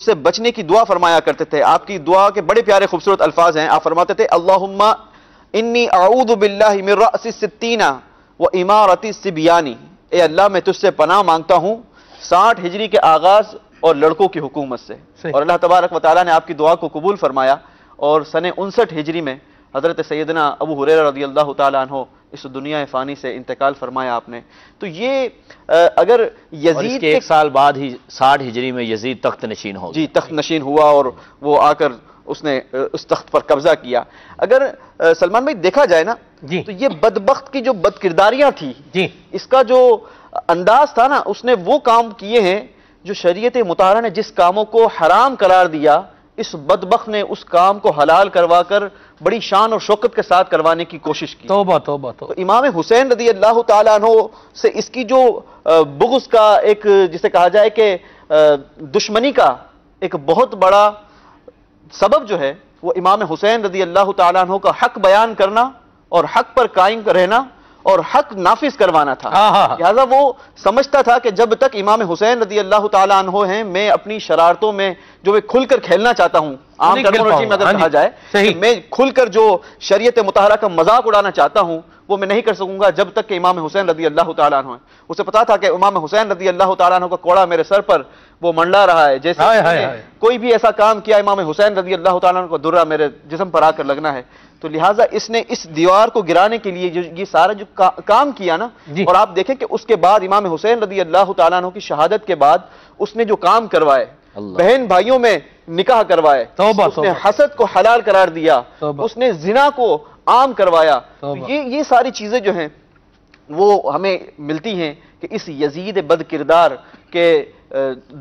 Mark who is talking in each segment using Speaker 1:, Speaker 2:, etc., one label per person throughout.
Speaker 1: سے بچنے کی دعا فرمایا کرتے تھے. آپ کی دعا کے بڑے پیارے خوبصورت الفاظ ہیں. آپ فرماتے تھے اللہم انی اعوذ باللہ من رأس الستین و امارت الصبیان. اے اللہ میں تجھ سے پناہ مانگتا ہوں 60 ہجری کے آغاز اور لڑکوں کی حکومت سے. اور اللہ تبارک و تعالیٰ نے آپ کی دعا کو قبول فرمایا اور سن 59 ہجری میں حضرت سیدنا ابو ہریرہ رضی اللہ تعالیٰ عنہ اس دنیا فانی سے انتقال فرمایا آپ نے. تو یہ اگر یزید
Speaker 2: کے 1 سال بعد ہی 60 ہجری میں یزید تخت نشین ہو گیا.
Speaker 1: جی تخت نشین ہوا اور وہ آ کر اس نے اس تخت پر قبضہ کیا. اگر سلمان بھائی دیکھا جائے نا تو یہ بدبخت کی جو بد کرداریاں تھی اس کا جو انداز تھا نا اس نے وہ کام کیے ہیں جو شریعت مطہرہ نے جس کاموں کو حرام قرار دیا اس بدبخت نے اس کام کو حلال کروا کر بڑی شان اور شوکت کے ساتھ کروانے کی کوشش کی.
Speaker 2: توبہ توبہ توبہ.
Speaker 1: تو امام حسین رضی اللہ تعالیٰ عنہ سے اس کی جو بغض کا ایک جسے کہا جائے کہ دشمنی کا ایک بہت بڑا سبب جو ہے وہ امام حسین رضی اللہ تعالیٰ عنہ کا حق بیان کرنا اور حق پر قائم رہنا اور حق نافذ کروانا تھا. لہذا وہ سمجھتا تھا کہ جب تک امام حسین رضی اللہ تعالیٰ عنہ ہیں میں اپنی شرارتوں میں جو میں کھل کر کھیلنا چاہتا ہوں عام ٹرمینالوجی میں اگر کہا جائے میں کھل کر جو شریعت مطہرہ کا مذاق اڑانا چاہتا ہوں وہ میں نہیں کر سکوں گا جب تک کہ امام حسین رضی اللہ تعالیٰ عنہ ہے. اسے پتا تھا کہ امام حسین رضی اللہ تعالیٰ عنہ کا کوڑا میرے سر پر وہ منڈلا رہا ہے جیسے کوئی بھی ایسا کام کیا امام حسین رضی اللہ تعالیٰ عنہ کا درہ میرے جسم پر آ کر لگنا ہے. تو لہٰذا اس نے اس دیوار کو گرانے کے لیے یہ سارا جو کام کیا نا اور آپ دیکھیں کہ اس کے بعد امام حسین رضی اللہ تعالیٰ عنہ کی شہادت کے بعد اس نے جو کام کروائے بہن بھائیوں میں نکاح کروائے اس نے حسد کو حلال قرار دیا اس نے زنا کو عام کروایا. یہ ساری چیزیں جو ہیں وہ ہمیں ملتی ہیں کہ اس یزید بد کردار کے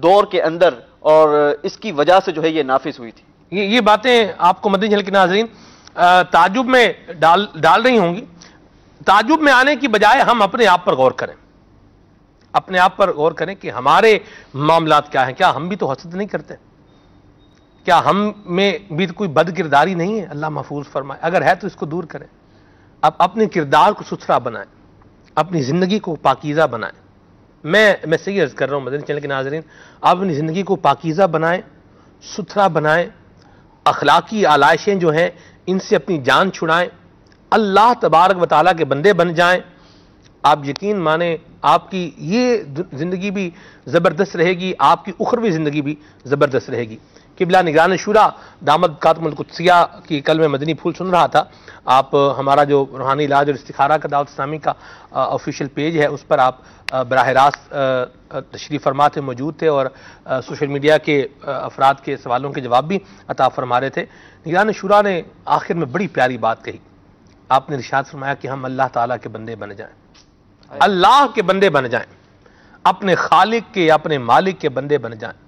Speaker 1: دور کے اندر اور اس کی وجہ سے جو ہے یہ نافذ ہوئی تھی.
Speaker 3: یہ باتیں آپ کو مدنی چینل کے ناظرین تعجب میں ڈال رہی ہوں گی. تعجب میں آنے کی بجائے ہم اپنے آپ پر غور کریں اپنے آپ پر غور کریں کہ ہمارے معاملات کیا ہیں. کیا ہم بھی تو حسد نہیں کرتے؟ کیا ہم میں بھی کوئی بد کرداری نہیں ہے؟ اللہ محفوظ فرمائے اگر ہے تو اس کو دور کریں. اب اپنے کردار کو ستھرا بنائیں اپنی زندگی کو پاکیزہ بنائیں. میں صحیح عرض کر رہا ہوں مدنی چینل کے ناظرین آپ اپنی زندگی کو پاکیزہ بنائیں ستھرا بنائیں اخلاقی آلائشیں جو ہیں ان سے اپنی جان چھڑائیں اللہ تبارک و تعالیٰ کے بندے بن جائیں. آپ یقین مانیں آپ کی یہ زندگی بھی زبردست رہے گی آپ کی اخروی زندگی بھی زبردست رہے گی. قبلہ نگران شورا دامت کاتم القدسیہ کی کل میں مدنی پھول سن رہا تھا. آپ ہمارا جو روحانی علاج اور استخارہ کا دعوت اسلامی کا آفیشیل پیج ہے اس پر آپ براہ راست تشریف فرما تھے موجود تھے اور سوشل میڈیا کے افراد کے سوالوں کے جواب بھی عطا فرما رہے تھے. نگران شورا نے آخر میں بڑی پیاری بات کہی. آپ نے ارشاد فرمایا کہ ہم اللہ تعالیٰ کے بندے بن جائیں اللہ کے بندے بن جائیں اپنے خالق کے اپنے مالک کے بندے بن جائیں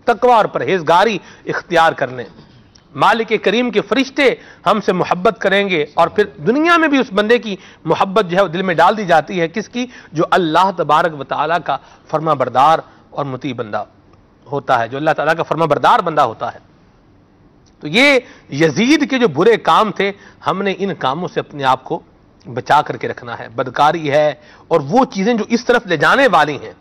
Speaker 3: تقوی اور پرہیزگاری اختیار کرنے مالک کریم کے فرشتے ہم سے محبت کریں گے اور پھر دنیا میں بھی اس بندے کی محبت جو ہے وہ دل میں ڈال دی جاتی ہے کس کی جو اللہ تبارک و تعالیٰ کا فرما بردار اور مطیع بندہ ہوتا ہے جو اللہ تعالیٰ کا فرما بردار بندہ ہوتا ہے. تو یہ یزید کے جو برے کام تھے ہم نے ان کاموں سے اپنے آپ کو بچا کر کے رکھنا ہے. بدکاری ہے اور وہ چیزیں جو اس طرف لے جانے والی ہیں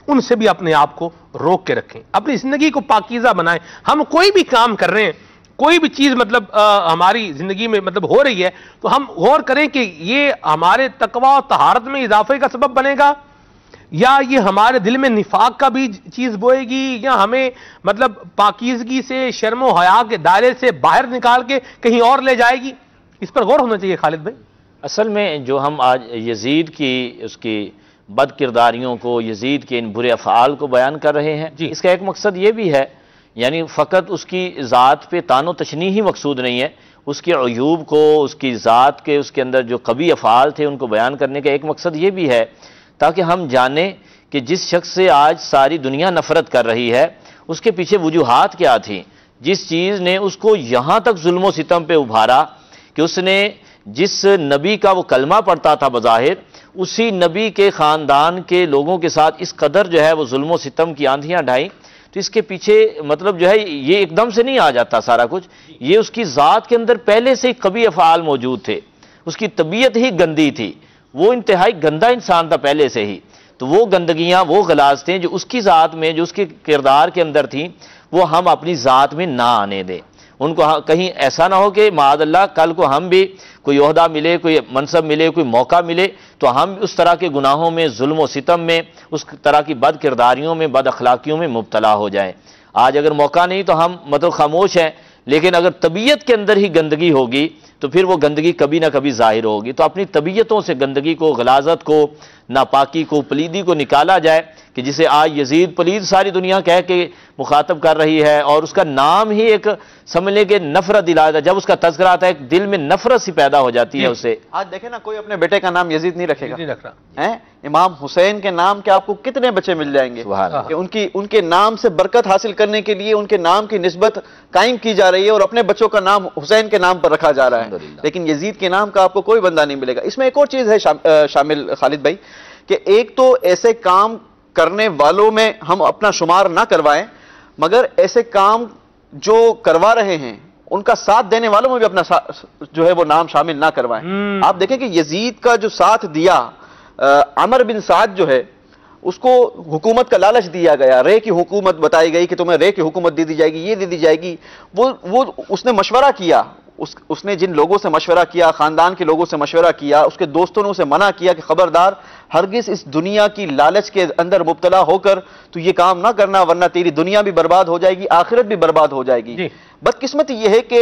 Speaker 3: ان سے بھی اپنے آپ کو روک کے رکھیں اپنی زندگی کو پاکیزہ بنائیں. ہم کوئی بھی کام کر رہے ہیں کوئی بھی چیز مطلب ہماری زندگی میں مطلب ہو رہی ہے تو ہم غور کریں کہ یہ ہمارے تقوی و طہارت میں اضافے کا سبب بنے گا یا یہ ہمارے دل میں نفاق کا بھی چیز بوئے گی یا ہمیں مطلب پاکیزگی سے شرم و حیا کے دائرے سے باہر نکال کے کہیں اور لے جائے گی. اس پر غور ہونا چاہیے خالد بھائی.
Speaker 2: اصل میں جو ہم آج یزید کی اس کی بد کرداریوں کو یزید کے ان برے افعال کو بیان کر رہے ہیں اس کا ایک مقصد یہ بھی ہے یعنی فقط اس کی ذات پہ طعن و تشنیع ہی مقصود نہیں ہے اس کے عیوب کو اس کی ذات کے اس کے اندر جو قبیح افعال تھے ان کو بیان کرنے کا ایک مقصد یہ بھی ہے تاکہ ہم جانیں کہ جس شخص سے آج ساری دنیا نفرت کر رہی ہے اس کے پیچھے وجوہات کیا تھیں. جس چیز نے اس کو یہاں تک ظلم و ستم پہ ابھارا کہ اس نے جس نبی کا وہ کلمہ پڑھتا تھا بظاہر اسی نبی کے خاندان کے لوگوں کے ساتھ اس قدر جو ہے وہ ظلم و ستم کی آندھیاں ڈھائیں. تو اس کے پیچھے مطلب جو ہے یہ ایک دم سے نہیں آ جاتا سارا کچھ. یہ اس کی ذات کے اندر پہلے سے ہی قبیح افعال موجود تھے اس کی طبیعت ہی گندی تھی وہ انتہائی گندا انسان تھا پہلے سے ہی. تو وہ گندگیاں وہ غلاظتیں جو اس کی ذات میں جو اس کے کردار کے اندر تھیں وہ ہم اپنی ذات میں نہ آنے دیں. ان کو کہیں ایسا نہ ہو کہ معاذ اللہ کل کو ہم بھی کوئی عہدہ ملے، کوئی منصب ملے، کوئی موقع ملے تو ہم اس طرح کے گناہوں میں، ظلم و ستم میں، اس طرح کی بد کرداریوں میں، بد اخلاقیوں میں مبتلا ہو جائیں. آج اگر موقع نہیں تو ہم مطلب خاموش ہیں، لیکن اگر طبیعت کے اندر ہی گندگی ہوگی تو پھر وہ گندگی کبھی نہ کبھی ظاہر ہوگی. تو اپنی طبیعتوں سے گندگی کو، غلاظت کو، ناپاکی کو، پلیدی کو نکالا جائے کہ جسے آج یزید پلید ساری دنیا کہہ کے مخاطب کر رہی ہے، اور اس کا نام ہی ایک سمجھ لیں کہ نفرت دلاتا ہے. جب اس کا تذکرہ آتا ہے ایک دل میں نفرت سی پیدا ہو جاتی ہے اس سے.
Speaker 1: آج دیکھیں نا، کوئی اپنے بیٹے کا نام یزید نہیں رکھے گا.
Speaker 3: نہیں رکھ رہا.
Speaker 1: امام حسین کے نام کے آپ کو کتنے بچے مل جائیں گے کہ ان کے نام سے برکت حاصل کرنے کے لیے ان کے نام کی نسبت قائم کی جا رہی ہے، اور اپنے بچوں کا نام حسین کے نام پر رکھا جا رہا ہے، لیکن یزید کے نام کا آپ کو کوئی بندہ نہیں ملے گا. اس میں ایک اور چیز ہے شامل خالد بھائی، کہ ایک تو ایسے کام کرنے والوں میں ہم اپنا شمار نہ کروائیں، مگر ایسے کام جو کروا رہے ہیں ان کا ساتھ دینے والوں میں بھی اپنا جو ہے وہ نام شامل نہ کروائیں. آپ دیکھیں کہ یزید کا جو ساتھ دیا عمر بن سعد جو ہے، اس کو حکومت کا لالچ دیا گیا، رے کی حکومت بتائی گئی کہ تمہیں رے کی حکومت دے دی جائے گی، یہ دے دی جائے گی. وہ اس نے مشورہ کیا، اس نے جن لوگوں سے مشورہ کیا، خاندان کے لوگوں سے مشورہ کیا، اس کے دوستوں نے اسے منع کیا کہ خبردار ہرگز اس دنیا کی لالچ کے اندر مبتلا ہو کر تو یہ کام نہ کرنا، ورنہ تیری دنیا بھی برباد ہو جائے گی، آخرت بھی برباد ہو جائے گی. بدقسمتی یہ ہے کہ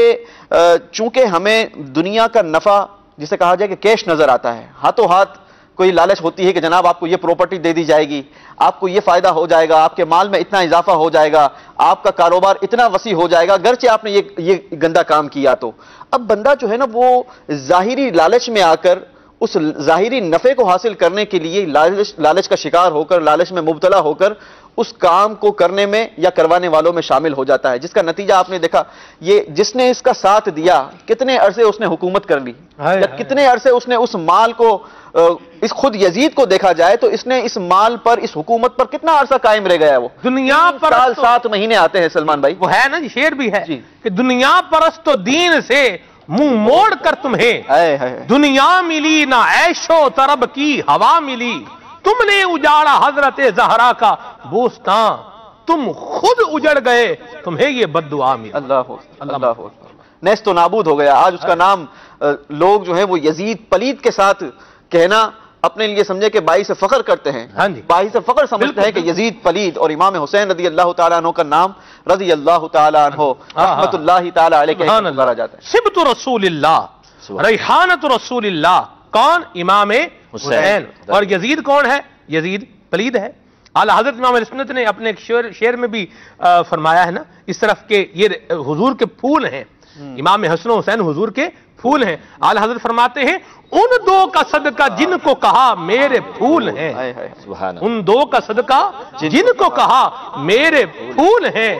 Speaker 1: چونکہ ہمیں دنیا کا نفع جسے کہا جائے کہ کیش نظر آتا ہے، ہاتھوں ہاتھ کوئی لالچ ہوتی ہے کہ جناب آپ کو یہ پراپرٹی دے دی جائے گی، آپ کو یہ فائدہ ہو جائے گا، آپ کے مال میں اتنا اضافہ ہو جائے گا، آپ کا کاروبار اتنا وسیع ہو جائے گا گرچہ آپ نے یہ گندا کام کیا. تو اب بندہ جو ہے نا وہ ظاہری لالچ میں آ کر اس ظاہری نفع کو حاصل کرنے کے لیے لالچ کا شکار ہو کر، لالچ میں مبتلا ہو کر اس کام کو کرنے میں یا کروانے والوں میں شامل ہو جاتا ہے، جس کا نتیجہ آپ نے دیکھا. یہ جس نے اس کا ساتھ دیا کتنے عرصے اس نے حکومت کر لی، یا کتنے عرصے اس نے اس مال کو، اس خود یزید کو دیکھا جائے تو اس نے اس مال پر، اس حکومت پر کتنا عرصہ قائم رہ گیا. وہ
Speaker 3: دنیا پر
Speaker 1: 7 مہینے آتے ہیں سلمان بھائی.
Speaker 3: وہ ہے نا جی، شعر بھی ہے کہ دنیا پرست و دین سے منہ موڑ کر تمہیں دنیا ملی نہ عیش و طرب کی ہوا ملی، تم نے اجاڑا حضرت زہرا کا بوستان، تم خود اجڑ گئے تمہیں یہ بد دعا ملی.
Speaker 1: اللہ نیست و نابود ہو گیا. آج اس کا نام لوگ جو ہے وہ یزید پلید کے ساتھ کہنا اپنے لیے سمجھے کہ باعث فخر کرتے ہیں، باعث فخر سمجھتے ہیں کہ یزید پلید، اور امام حسین رضی اللہ تعالیٰ عنہ کا نام رضی اللہ تعالیٰ عنہ رحمت اللہ تعالیٰ علیہ کہہ کر جاتا ہے.
Speaker 3: صبت رسول اللہ، ریحانت رسول اللہ. کون؟ امام حسین. اور یزید کون ہے؟ یزید پلید ہے. اعلیٰ حضرت امام اہل سنت نے اپنے ایک شعر میں بھی فرمایا ہے نا اس طرف کہ یہ حضور کے پھول ہیں، امام حسن و حسین حضور کے پھول ہیں. اعلیٰ حضرت فرماتے ہیں ان دو کا صدقہ جن کو کہا میرے پھول ہیں، ان دو کا صدقہ جن کو کہا میرے پھول ہیں،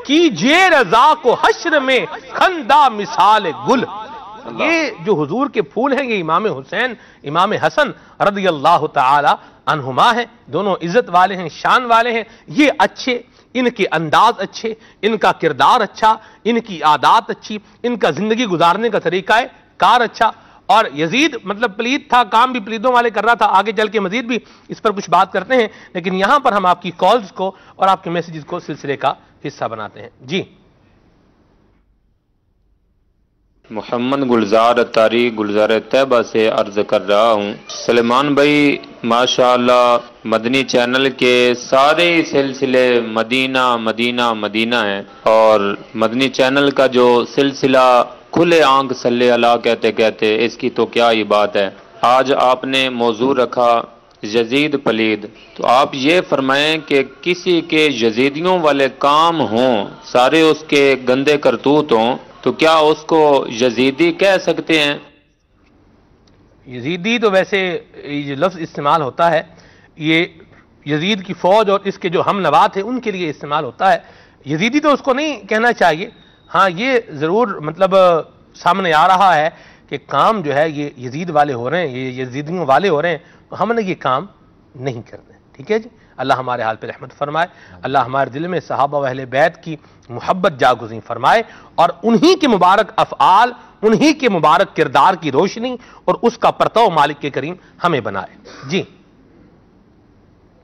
Speaker 3: کیجئے رضا کو حشر میں خندہ مثال گل. یہ جو حضور کے پھول ہیں یہ امام حسین، امام حسن رضی اللہ تعالی عنہما ہیں. دونوں عزت والے ہیں، شان والے ہیں. یہ اچھے، ان کے انداز اچھے، ان کا کردار اچھا، ان کی عادات اچھی، ان کا زندگی گزارنے کا طریقہ کار اچھا. اور یزید مطلب پلید تھا، کام بھی پلیدوں والے کر رہا تھا. آگے چل کے مزید بھی اس پر کچھ بات کرتے ہیں، لیکن یہاں پر ہم آپ کی کالز کو اور آپ کے میسیجز کو سلسلے کا حصہ بناتے ہیں. جی
Speaker 4: محمد گلزار اتاری گلزار طیبہ سے عرض کر رہا ہوں. سلیمان بھائی ماشاءاللہ مدنی چینل کے سارے سلسلے مدینہ مدینہ مدینہ ہیں، اور مدنی چینل کا جو سلسلہ کھلے آنکھ صلی اللہ کہتے کہتے اس کی تو کیا ہی بات ہے. آج آپ نے موضوع رکھا یزید پلید، تو آپ یہ فرمائیں کہ کسی کے یزیدیوں والے کام ہوں، سارے اس کے گندے کرتوت ہوں، تو کیا اس کو یزیدی کہہ سکتے ہیں؟
Speaker 3: یزیدی تو ویسے یہ لفظ استعمال ہوتا ہے، یہ یزید کی فوج اور اس کے جو ہم نوا تھے ان کے لیے استعمال ہوتا ہے. یزیدی تو اس کو نہیں کہنا چاہیے. ہاں یہ ضرور مطلب سامنے آ رہا ہے کہ کام جو ہے یہ یزید والے ہو رہے ہیں، یہ یزیدیوں والے ہو رہے ہیں، تو ہم نے یہ کام نہیں کرنے. ٹھیک ہے جی، اللہ ہمارے حال پہ رحمت فرمائے، اللہ ہمارے دل میں صحابہ و اہل بیت کی محبت جاگزیں فرمائے، اور انہی کے مبارک افعال، انہی کے مبارک کردار کی روشنی اور اس کا پرتو مالک کے کریم ہمیں بنائے. جی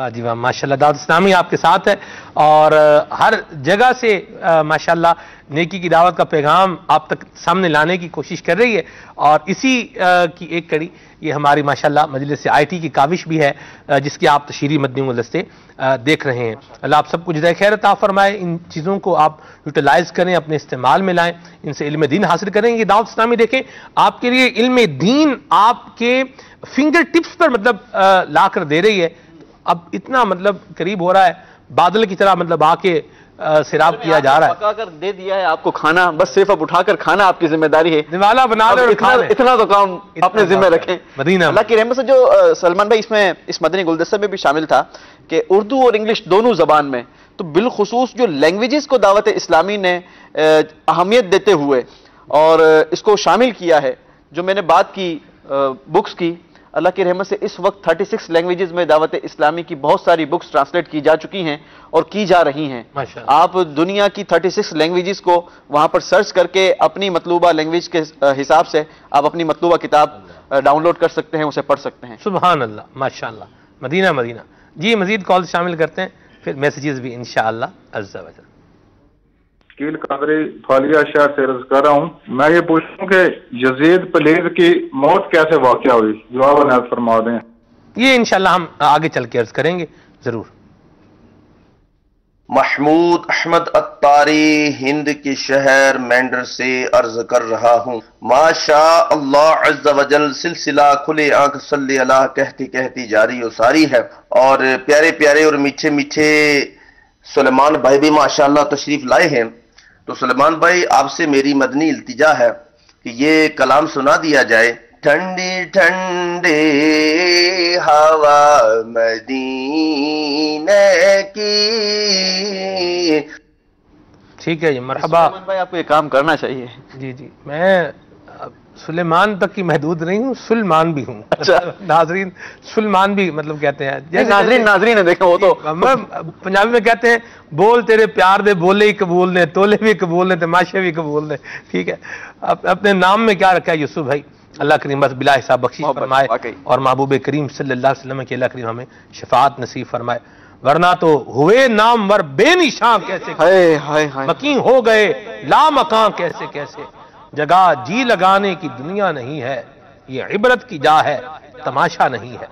Speaker 3: واہ جی واہ، ماشاءاللہ دعوت اسلامی آپ کے ساتھ ہے اور ہر جگہ سے ماشاءاللہ نیکی کی دعوت کا پیغام آپ تک سامنے لانے کی کوشش کر رہی ہے، اور اسی کی ایک کڑی یہ ہماری ماشاءاللہ مجلس آئی ٹی کی کاوش بھی ہے، جس کی آپ تشہیری مدنی گلدستے دیکھ رہے ہیں۔ اللہ آپ سب کو جزائے خیر عطا فرمائے، ان چیزوں کو آپ یوٹیلائز کریں، اپنے استعمال میں لائیں، ان سے علم دین حاصل کریں۔ یہ دعوت اسلامی دیکھیں آپ کے لیے علم دین آپ کے فنگر ٹپس پر مطلب لا کر دے رہی ہے۔ اب اتنا مطلب قریب ہو رہا ہے، بادل کی طرح مطلب آ کے سیراب کیا جا رہا ہے،
Speaker 1: پکا کر دے دیا ہے آپ کو کھانا، بس صرف اب اٹھا کر کھانا آپ کی ذمہ داری ہے،
Speaker 3: نوالا بنا لیں اور کھا لیں۔
Speaker 1: اتنا تو کام اپنے ذمہ رکھیں۔
Speaker 3: مدینہ
Speaker 1: اللہ کی رحمت سے جو سلمان بھائی اس میں اس مدنی گلدستے میں بھی شامل تھا کہ اردو اور انگلش دونوں زبان میں، تو بالخصوص جو لینگویجز کو دعوت اسلامی نے اہمیت دیتے ہوئے اور اس کو شامل کیا ہے، جو میں نے بات کی بکس کی، اللہ کی رحمت سے اس وقت 36 لینگویجز میں دعوت اسلامی کی بہت ساری بکس ٹرانسلیٹ کی جا چکی ہیں اور کی جا رہی ہیں۔ آپ دنیا کی 36 لینگویجز کو وہاں پر سرچ کر کے اپنی مطلوبہ لینگویج کے حساب سے آپ اپنی مطلوبہ کتاب ڈاؤن لوڈ کر سکتے ہیں، اسے پڑھ سکتے ہیں۔
Speaker 3: سبحان اللہ، ماشاءاللہ، مدینہ مدینہ۔ جی مزید کال شامل کرتے ہیں، پھر میسیجز بھی انشاءاللہ عز و جل۔
Speaker 5: کیل قادری فالیہ شہر سے عرض کر رہا ہوں، میں یہ پوچھوں کہ یزید پلیز کی موت کیسے واقع ہوئی؟ جواب عنایت فرما دیں۔
Speaker 3: یہ انشاءاللہ ہم آگے چل کے عرض کریں گے ضرور۔
Speaker 6: محمود احمد اتاری ہند کے شہر مینڈر سے عرض کر رہا ہوں، ماشاء اللہ عز و جل سلسلہ کھلے آنکھ صلی اللہ کہتی کہتی جاری و ساری ہے، اور پیارے پیارے اور میٹھے میٹھے سلیمان بھائی بھی ماشاءاللہ تشریف لائے ہیں۔ تو سلیمان بھائی آپ سے میری مدنی التجا ہے کہ یہ کلام سنا دیا جائے، ٹھنڈی ٹھنڈی ہوا مدینے کی۔
Speaker 3: ٹھیک ہے جی، مرحبا۔
Speaker 1: سلیمان بھائی آپ کو یہ کام کرنا چاہیے۔
Speaker 3: جی جی، میں سلیمان تک کی محدود نہیں ہوں، سلمان بھی ہوں۔ ناظرین سلمان بھی مطلب کہتے ہیں،
Speaker 1: ناظرین ہے، دیکھیں وہ تو
Speaker 3: پنجابی میں کہتے ہیں بول تیرے پیار دے بولے ہی قبول نے، تولے بھی قبول نے، تماشے بھی قبول نے۔ ٹھیک ہے، اپنے نام میں کیا رکھا ہے یوسف بھائی؟ اللہ کریم بس بلا حساب بخشش فرمائے اور محبوب کریم صلی اللہ علیہ وسلم کے اللہ کریم ہمیں شفاعت نصیب فرمائے، ورنہ تو ہوئے نامور بے نشان کیسے مکین ہو گئے لامکان کیسے کیسے، جگہ جی لگانے کی دنیا نہیں ہے، یہ عبرت کی جا ہے تماشا نہیں ہے۔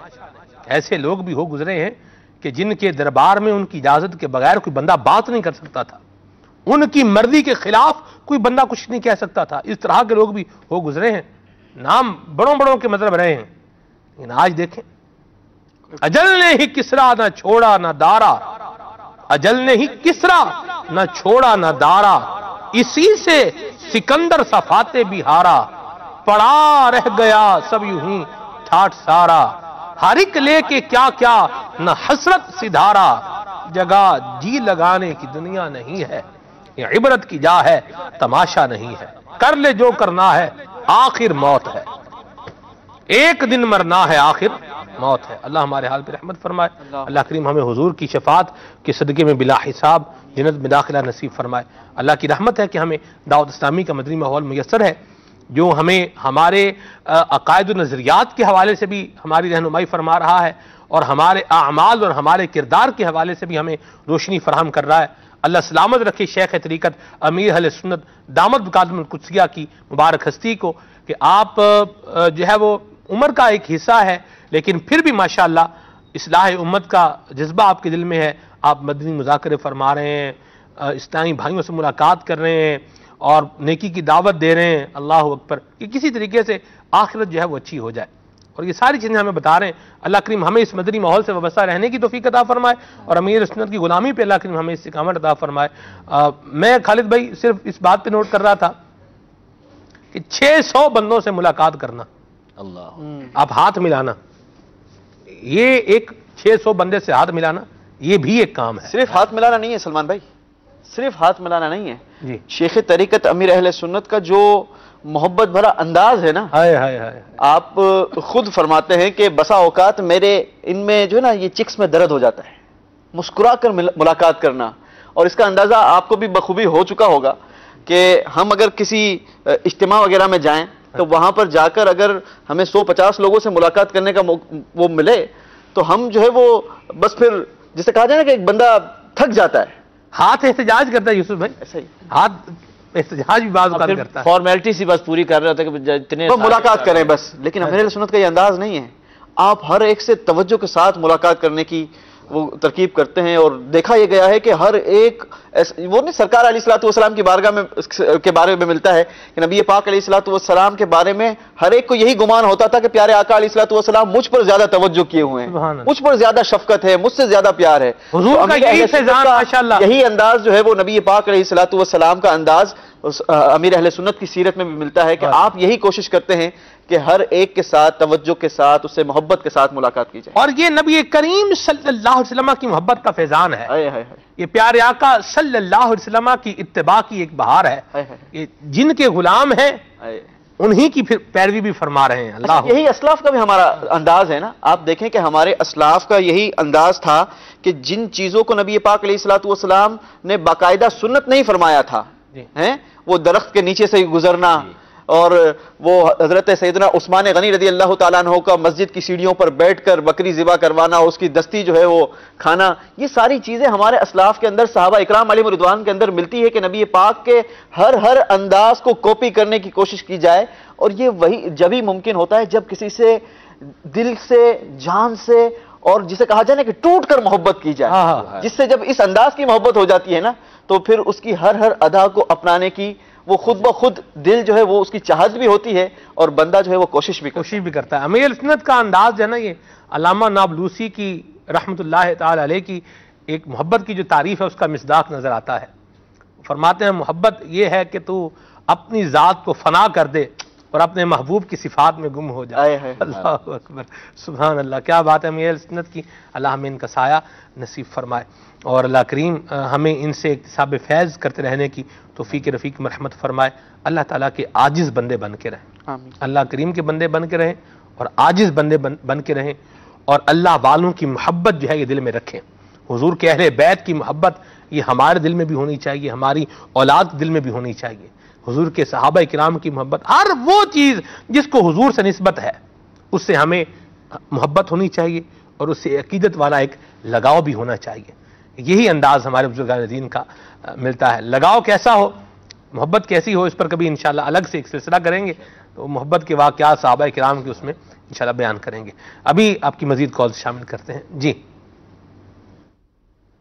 Speaker 3: ایسے لوگ بھی ہو گزرے ہیں کہ جن کے دربار میں ان کی اجازت کے بغیر کوئی بندہ بات نہیں کر سکتا تھا، ان کی مرضی کے خلاف کوئی بندہ کچھ نہیں کہہ سکتا تھا۔ اس طرح کے لوگ بھی ہو گزرے ہیں، نام بڑوں بڑوں کے مطلب رہے ہیں، لیکن آج دیکھیں اجل نے ہی کسرا نہ چھوڑا نہ دارا، اجل نے ہی کسرا نہ چھوڑا نہ دارا، اسی سے سکندر سا فاتح بھی ہارا، پڑا رہ گیا سب یوں ہی ٹھاٹ سارا، ہر ایک لے کے کیا کیا نہ حسرت سدھارا، جگہ جی لگانے کی دنیا نہیں ہے، یہ عبرت کی جا ہے تماشا نہیں ہے، کر لے جو کرنا ہے آخر موت ہے، ایک دن مرنا ہے آخر موت ہے۔ اللہ ہمارے حال پہ رحمت فرمائے، اللہ کریم ہمیں حضور کی شفاعت کے صدقے میں بلا حساب جنت میں داخلہ نصیب فرمائے۔ اللہ کی رحمت ہے کہ ہمیں دعوت اسلامی کا مدنی ماحول میسر ہے، جو ہمیں ہمارے عقائد و نظریات کے حوالے سے بھی ہماری رہنمائی فرما رہا ہے، اور ہمارے اعمال اور ہمارے کردار کے حوالے سے بھی ہمیں روشنی فراہم کر رہا ہے۔ اللہ سلامت رکھے شیخ طریقت امیر اہل سنت دامت بقدم القدسیہ کی مبارک ہستی کو، کہ آپ جو ہے وہ عمر کا ایک حصہ ہے، لیکن پھر بھی ماشاءاللہ اصلاح امت کا جذبہ آپ کے دل میں ہے، آپ مدنی مذاکرے فرما رہے ہیں، اسلامی بھائیوں سے ملاقات کر رہے ہیں اور نیکی کی دعوت دے رہے ہیں۔ اللہ اکبر، کہ کسی طریقے سے آخرت جو ہے وہ اچھی ہو جائے، اور یہ ساری چیزیں ہمیں بتا رہے ہیں۔ اللہ کریم ہمیں اس مدنی ماحول سے وابستہ رہنے کی توفیق عطا فرمائے، اور امیر سنت کی غلامی پہ اللہ کریم ہمیں استقامت عطا فرمائے۔ میں خالد بھائی صرف اس بات پہ نوٹ کر رہا تھا کہ 600 بندوں سے ملاقات کرنا، آپ ہاتھ ملانا، یہ ایک 600 بندے سے ہاتھ ملانا یہ بھی ایک کام ہے۔
Speaker 1: صرف ہاتھ ملانا نہیں ہے سلمان بھائی، صرف ہاتھ ملانا نہیں ہے
Speaker 3: جی،
Speaker 1: شیخ طریقت امیر اہل سنت کا جو محبت بھرا انداز ہے نا، آپ خود فرماتے ہیں کہ بسا اوقات میرے ان میں جو ہے نا یہ چکس میں درد ہو جاتا ہے، مسکرا کر ملاقات کرنا، اور اس کا اندازہ آپ کو بھی بخوبی ہو چکا ہوگا کہ ہم اگر کسی اجتماع وغیرہ میں جائیں تو وہاں پر جا کر اگر ہمیں 150 لوگوں سے ملاقات کرنے کا وہ ملے تو ہم جو ہے وہ بس پھر جسے کہا جائے نا کہ ایک بندہ تھک جاتا ہے،
Speaker 3: ہاتھ احتجاج کرتا ہے یوسف بھائی،
Speaker 1: ایسا ہی
Speaker 3: ہاتھ احتجاج بھی بعض اوقات کرتا ہے،
Speaker 2: فارمیلٹی سی بس پوری کر رہا تھا کہ اتنے
Speaker 1: ملاقات کریں بس. لیکن امیر اہل سنت کا یہ انداز نہیں ہے. آپ ہر ایک سے توجہ کے ساتھ ملاقات کرنے کی وہ ترکیب کرتے ہیں، اور دیکھا یہ گیا ہے کہ ہر ایک وہ نہیں سرکار علیہ الصلوۃ والسلام کی بارگاہ میں کے بارے میں ملتا ہے کہ نبی پاک علیہ الصلوۃ والسلام کے بارے میں ہر ایک کو یہی گمان ہوتا تھا کہ پیارے آقا علیہ الصلوۃ والسلام مجھ پر زیادہ توجہ کیے ہوئے ہیں، مجھ پر زیادہ شفقت ہے، مجھ سے زیادہ پیار ہے.
Speaker 3: حضور کا یہی فیضان ماشاءاللہ،
Speaker 1: یہی انداز جو ہے وہ نبی پاک علیہ الصلوۃ والسلام کا انداز امیر اہل سنت کی سیرت میں بھی ملتا ہے کہ آپ یہی کوشش کرتے ہیں کہ ہر ایک کے ساتھ توجہ کے ساتھ اس سے محبت کے ساتھ ملاقات کی جائے.
Speaker 3: اور یہ نبی کریم صلی اللہ علیہ وسلم کی محبت کا فیضان ہے. یہ پیارے آقا صلی اللہ علیہ وسلم کی اتباع کی ایک بہار ہے. یہ جن کے غلام ہیں انہی کی پھر پیروی بھی فرما رہے ہیں. اللہ
Speaker 1: یہی اسلاف کا بھی ہمارا انداز ہے نا. آپ دیکھیں کہ ہمارے اسلاف کا یہی انداز تھا کہ جن چیزوں کو نبی پاک علیہ الصلوۃ والسلام نے باقاعدہ سنت نہیں فرمایا تھا، وہ درخت کے نیچے سے گزرنا، اور وہ حضرت سیدنا عثمان غنی رضی اللہ تعالیٰ عنہ کا مسجد کی سیڑھیوں پر بیٹھ کر بکری ذبح کروانا، اس کی دستی جو ہے وہ کھانا، یہ ساری چیزیں ہمارے اسلاف کے اندر صحابہ اکرام علیہم رضوان کے اندر ملتی ہے کہ نبی پاک کے ہر انداز کو کاپی کرنے کی کوشش کی جائے. اور یہ وہی جبھی ممکن ہوتا ہے جب کسی سے دل سے، جان سے، اور جسے کہا جائے نا کہ ٹوٹ کر محبت کی جائے. جس سے جب اس انداز کی محبت ہو جاتی ہے نا تو پھر اس کی ہر ادا کو اپنانے کی وہ خود بخود دل جو ہے وہ اس کی چاہت بھی ہوتی ہے، اور بندہ جو ہے وہ کوشش بھی
Speaker 3: کرتا ہے. امیر سنت کا انداز جو ہے نا، یہ علامہ نابلوسی کی رحمت اللہ تعالی علیہ کی ایک محبت کی جو تعریف ہے اس کا مصداق نظر آتا ہے. فرماتے ہیں محبت یہ ہے کہ تو اپنی ذات کو فنا کر دے اور اپنے محبوب کی صفات میں گم ہو جائے. اللہ اکبر، سبحان اللہ، کیا بات ہے امیر سنت کی. اللہ ہمیں ان کا سایہ نصیب فرمائے، اور اللہ کریم ہمیں ان سے اکتساب فیض کرتے رہنے کی توفیق رفیق مرحمت فرمائے. اللہ تعالیٰ کے عاجز بندے بن کے رہیں، اللہ کریم کے بندے بن کے رہیں، اور عاجز بندے بن کے رہیں، اور اللہ والوں کی محبت جو ہے یہ دل میں رکھیں. حضور کے اہل بیت کی محبت یہ ہمارے دل میں بھی ہونی چاہیے، ہماری اولاد کے دل میں بھی ہونی چاہیے. حضور کے صحابہ کرام کی محبت، ہر وہ چیز جس کو حضور سے نسبت ہے اس سے ہمیں محبت ہونی چاہیے، اور اس سے عقیدت والا ایک لگاؤ بھی ہونا چاہیے. یہی انداز ہمارے بزرگان دین کا ملتا ہے. لگاؤ کیسا ہو، محبت کیسی ہو، اس پر کبھی انشاءاللہ الگ سے ایک سلسلہ کریں گے. تو محبت کے واقعات صحابہ کرام کے اس میں انشاءاللہ بیان کریں گے. ابھی آپ کی مزید کالز شامل کرتے ہیں. جی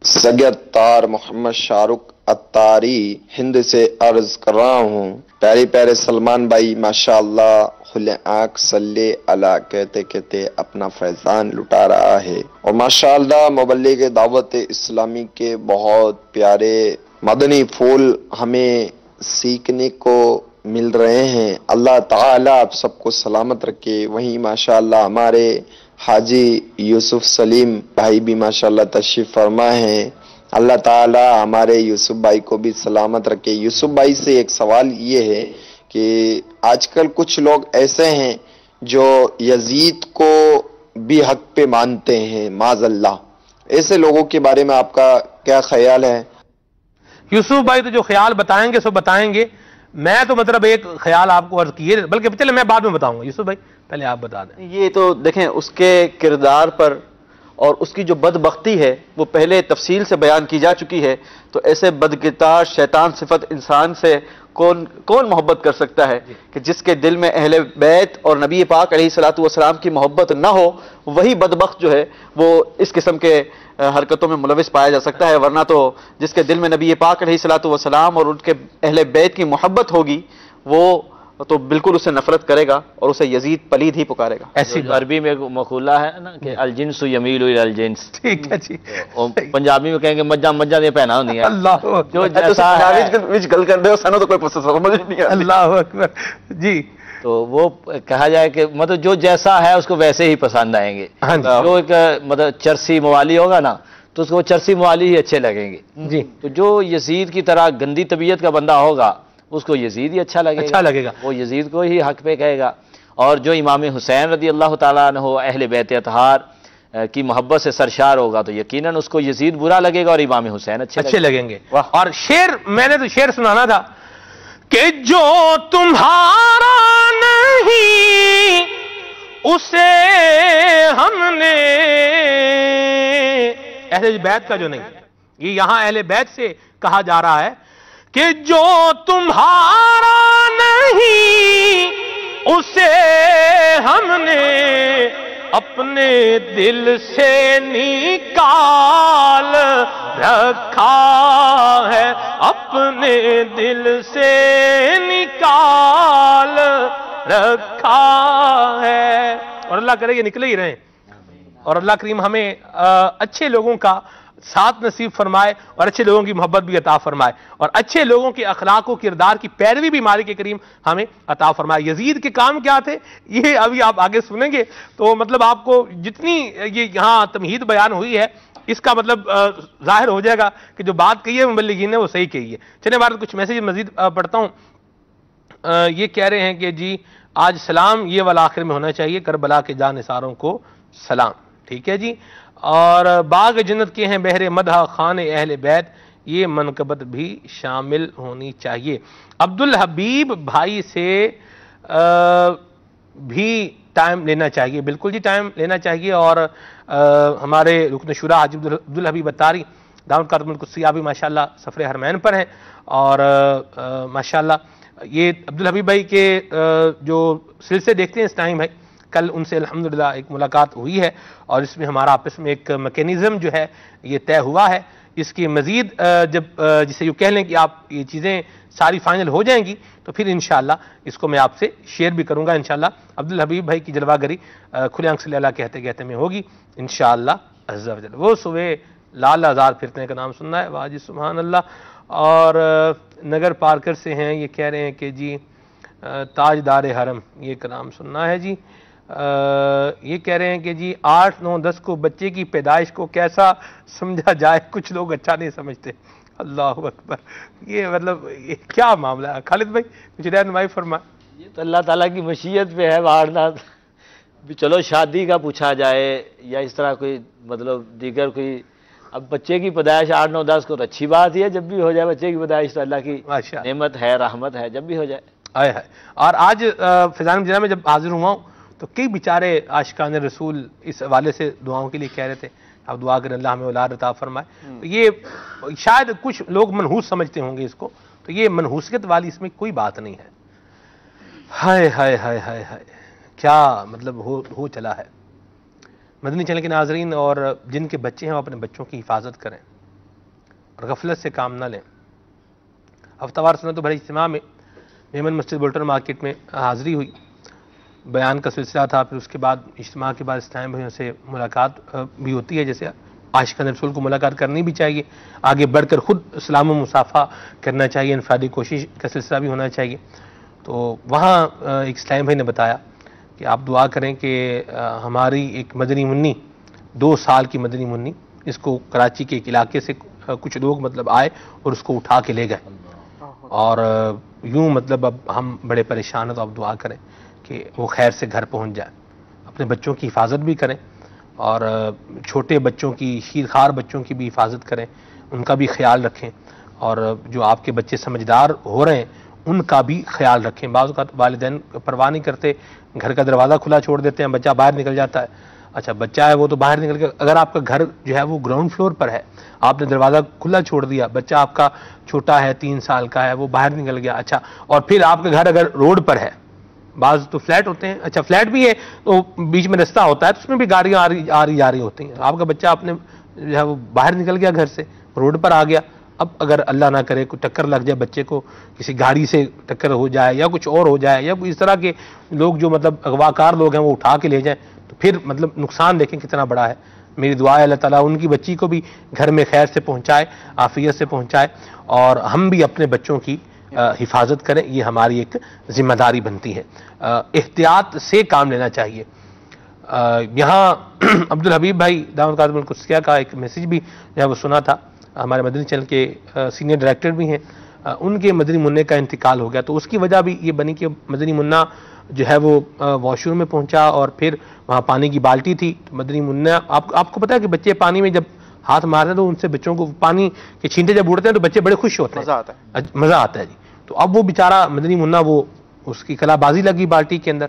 Speaker 7: سگتار محمد شاہ رخ اتاری ہند سے عرض کر رہا ہوں. پیارے پیارے سلمان بھائی ماشاءاللہ کھلے آنکھ صلی اللہ کہتے کہتے اپنا فیضان لٹا رہا ہے، اور ماشاءاللہ مبلغ دعوت اسلامی کے بہت پیارے مدنی پھول ہمیں سیکھنے کو مل رہے ہیں. اللہ تعالی آپ سب کو سلامت رکھے. وہیں ماشاءاللہ ہمارے حاجی یوسف سلیم بھائی بھی ماشاءاللہ تشریف فرما ہیں. اللہ تعالی ہمارے یوسف بھائی کو بھی سلامت رکھے. یوسف بھائی سے ایک سوال یہ ہے کہ آج کل کچھ لوگ ایسے ہیں جو یزید کو بھی حق پہ مانتے ہیں معاذ اللہ، ایسے لوگوں کے بارے میں آپ کا کیا خیال ہے؟
Speaker 3: یوسف بھائی تو جو خیال بتائیں گے سو بتائیں گے. میں تو مطلب ایک خیال آپ کو عرض کیے، بلکہ چلے میں بعد میں بتاؤں گا. یوسف بھائی پہلے آپ بتا دیں.
Speaker 1: یہ تو دیکھیں اس کے کردار پر اور اس کی جو بدبختی ہے وہ پہلے تفصیل سے بیان کی جا چکی ہے. تو ایسے بدکردار شیطان صفت انسان سے کون محبت کر سکتا ہے کہ جس کے دل میں اہل بیت اور نبی پاک علیہ الصلوۃ والسلام کی محبت نہ ہو، وہی بدبخت جو ہے وہ اس قسم کے حرکتوں میں ملوث پایا جا سکتا ہے. ورنہ تو جس کے دل میں نبی پاک علیہ الصلوۃ والسلام اور ان کے اہل بیت کی محبت ہوگی وہ تو بالکل اسے نفرت کرے گا اور اسے یزید پلید ہی پکارے گا.
Speaker 2: ایسی عربی میں ایک مقولہ ہے نا کہ الجنس یمیل الی الجنس.
Speaker 3: ٹھیک ہے جی.
Speaker 2: پنجابی میں کہیں گے مجھا دے پہنا ہوندی ہے.
Speaker 3: اللہ
Speaker 2: جو جیسا
Speaker 1: وچ گل کر دے سانو تو کوئی سمجھ نہیں آتی.
Speaker 3: اللہ اکبر. جی
Speaker 2: تو وہ کہا جائے کہ مطلب جو جیسا ہے اس کو ویسے ہی پسند آئیں گے. جو ایک مطلب چرسی موالی ہوگا نا تو اس کو چرسی موالی ہی اچھے لگیں گے.
Speaker 3: جی
Speaker 2: تو جو یزید کی طرح گندی طبیعت کا بندہ ہوگا اس کو یزید ہی اچھا لگے گا. وہ یزید کو ہی حق پہ کہے گا. اور جو امام حسین رضی اللہ تعالیٰ عنہ اہل بیت اطہار کی محبت سے سرشار ہوگا تو یقیناً اس کو یزید برا لگے گا اور امام حسین اچھے
Speaker 3: لگیں گے. اور شعر میں نے تو شعر سنانا تھا کہ جو تمہارا نہیں اسے ہم نے اہل بیت کا جو نہیں ہے. یہ یہاں اہل بیت سے کہا جا رہا ہے کہ جو تمہارا نہیں اسے ہم نے اپنے دل سے نکال رکھا ہے, اپنے دل سے نکال رکھا ہے. اور اللہ کرے یہ نکلے ہی رہیں, اور اللہ کریم ہمیں اچھے لوگوں کا ساتھ نصیب فرمائے اور اچھے لوگوں کی محبت بھی عطا فرمائے, اور اچھے لوگوں کے اخلاق و کردار کی پیروی بھی مالک کریم ہمیں عطا فرمائے. یزید کے کام کیا تھے یہ ابھی آپ آگے سنیں گے, تو مطلب آپ کو جتنی یہ یہاں تمہید بیان ہوئی ہے اس کا مطلب ظاہر ہو جائے گا کہ جو بات کہی ہے مبلغین نے وہ صحیح کہی ہے. چلیں بات کچھ میسیج مزید پڑھتا ہوں. یہ کہہ رہے ہیں کہ جی آج سلام یہ والا آخر میں ہونا چاہیے, کربلا کے جان نثاروں کو سلام. ٹھیک ہے جی. اور باغ جنت کے ہیں بہر مدح خان اہل بیت, یہ منقبت بھی شامل ہونی چاہیے. عبد الحبیب بھائی سے بھی ٹائم لینا چاہیے. بالکل جی ٹائم لینا چاہیے. اور ہمارے رکن شورا حاجی عبد الحبیب اتاری دعوت کاتم القدسیہ بھی ماشاءاللہ سفر حرمین پر ہیں, اور ماشاءاللہ یہ عبد الحبیب بھائی کے جو سلسلے دیکھتے ہیں اس ٹائم بھائی, کل ان سے الحمدللہ ایک ملاقات ہوئی ہے, اور اس میں ہمارا آپس میں ایک میکینزم جو ہے یہ طے ہوا ہے. اس کی مزید جب جسے یوں کہہ لیں کہ آپ یہ چیزیں ساری فائنل ہو جائیں گی تو پھر انشاءاللہ اس کو میں آپ سے شیئر بھی کروں گا انشاءاللہ. عبد الحبیب بھائی کی جلوہ گری کھلے آنکھ سے اللہ کہتے کہتے میں ہوگی انشاءاللہ عز و جل. وہ صبح لال آزار پھرنے کا نام سننا ہے, واہ جی سبحان اللہ. اور نگر پارکر سے ہیں, یہ کہہ رہے ہیں کہ جی تاجدار حرم یہ کا نام سننا ہے جی. یہ کہہ رہے ہیں کہ جی 8, 9, 10 کو بچے کی پیدائش کو کیسا سمجھا جائے, کچھ لوگ اچھا نہیں سمجھتے. اللہ اکبر, یہ مطلب یہ کیا معاملہ ہے؟ خالد بھائی کچھ رہنمائی فرمائیں.
Speaker 2: یہ تو اللہ تعالیٰ کی مشیت پہ ہے. وارنات بھی چلو شادی کا پوچھا جائے یا اس طرح کوئی مطلب دیگر کوئی, اب بچے کی پیدائش 8, 9, 10 کو تو اچھی بات ہی ہے, جب بھی ہو جائے بچے کی پیدائش تو اللہ کی نعمت ہے, رحمت ہے, جب بھی ہو جائے.
Speaker 3: آئے ہے. اور آج فیضان مدینہ میں جب حاضر ہوا ہوں تو کئی بیچارے عاشقان رسول اس حوالے سے دعاؤں کے لیے کہہ رہے تھے اب دعا کریں اللہ ہمیں اولاد عطا فرمائے. تو یہ شاید کچھ لوگ منحوس سمجھتے ہوں گے اس کو, تو یہ منحوسیت والی اس میں کوئی بات نہیں ہے. ہائے ہائے ہائے ہائے ہائے کیا مطلب ہو چلا ہے. مدنی چینل کے ناظرین اور جن کے بچے ہیں وہ اپنے بچوں کی حفاظت کریں اور غفلت سے کام نہ لیں. ہفتہ وار سنت و بھری اجتماع میں میمن مسجد بولٹن مارکیٹ میں حاضری ہوئی, بیان کا سلسلہ تھا. پھر اس کے بعد اجتماع کے بعد اسلام بھائیوں سے ملاقات بھی ہوتی ہے, جیسے عاشقان رسول کو ملاقات کرنی بھی چاہیے, آگے بڑھ کر خود سلام و مصافحہ کرنا چاہیے, انفرادی کوشش کا سلسلہ بھی ہونا چاہیے. تو وہاں ایک اسلام بھائی نے بتایا کہ آپ دعا کریں کہ ہماری ایک مدنی منی 2 سال کی مدنی منی, اس کو کراچی کے ایک علاقے سے کچھ لوگ مطلب آئے اور اس کو اٹھا کے لے گئے, اور یوں مطلب اب ہم بڑے پریشان ہیں. تو آپ دعا کریں کہ وہ خیر سے گھر پہنچ جائے. اپنے بچوں کی حفاظت بھی کریں اور چھوٹے بچوں کی, شیرخوار بچوں کی بھی حفاظت کریں, ان کا بھی خیال رکھیں, اور جو آپ کے بچے سمجھدار ہو رہے ہیں ان کا بھی خیال رکھیں. بعض اوقات والدین پرواہ نہیں کرتے, گھر کا دروازہ کھلا چھوڑ دیتے ہیں, بچہ باہر نکل جاتا ہے. اچھا بچہ ہے وہ تو باہر نکل کے, اگر آپ کا گھر جو ہے وہ گراؤنڈ فلور پر ہے, آپ نے دروازہ کھلا چھوڑ دیا, بچہ آپ کا چھوٹا ہے 3 سال کا ہے, وہ باہر نکل گیا. اچھا اور پھر آپ کا گھر اگر روڈ پر ہے, بعض تو فلیٹ ہوتے ہیں, اچھا فلیٹ بھی ہے تو بیچ میں رستہ ہوتا ہے تو اس میں بھی گاڑیاں آ رہی جا رہی ہوتی ہیں, آپ کا بچہ اپنے جو ہے وہ باہر نکل گیا گھر سے, روڈ پر آ گیا. اب اگر اللہ نہ کرے کوئی ٹکر لگ جائے بچے کو, کسی گاڑی سے ٹکر ہو جائے یا کچھ اور ہو جائے, یا اس طرح کے لوگ جو مطلب اغوا کار لوگ ہیں وہ اٹھا کے لے جائیں, تو پھر مطلب نقصان دیکھیں کتنا بڑا ہے. میری دعا ہے اللہ تعالیٰ ان کی بچی کو بھی گھر میں خیر سے پہنچائے, عافیت سے پہنچائے, اور ہم بھی اپنے بچوں کی حفاظت کریں. یہ ہماری ایک ذمہ داری بنتی ہے. احتیاط سے کام لینا چاہیے. یہاں عبد الحبیب بھائی دعوت کاتم القدسیہ کا ایک میسیج بھی جو ہے وہ سنا تھا, ہمارے مدنی چینل کے سینئر ڈائریکٹر بھی ہیں, ان کے مدنی منع کا انتقال ہو گیا. تو اس کی وجہ بھی یہ بنی کہ مدنی منع جو ہے وہ واش روم میں پہنچا اور پھر وہاں پانی کی بالٹی تھی. تو مدنی منع آپ کو پتا ہے کہ بچے پانی میں جب ہاتھ مارتے ہیں تو ان سے بچوں کو پانی کے چھینٹے جب اڑتے ہیں تو بچے بڑے خوش ہوتے ہیں, مزہ آتا ہے جی. تو اب وہ بیچارہ مدنی منع, وہ اس کی کلا بازی لگی بالٹی کے اندر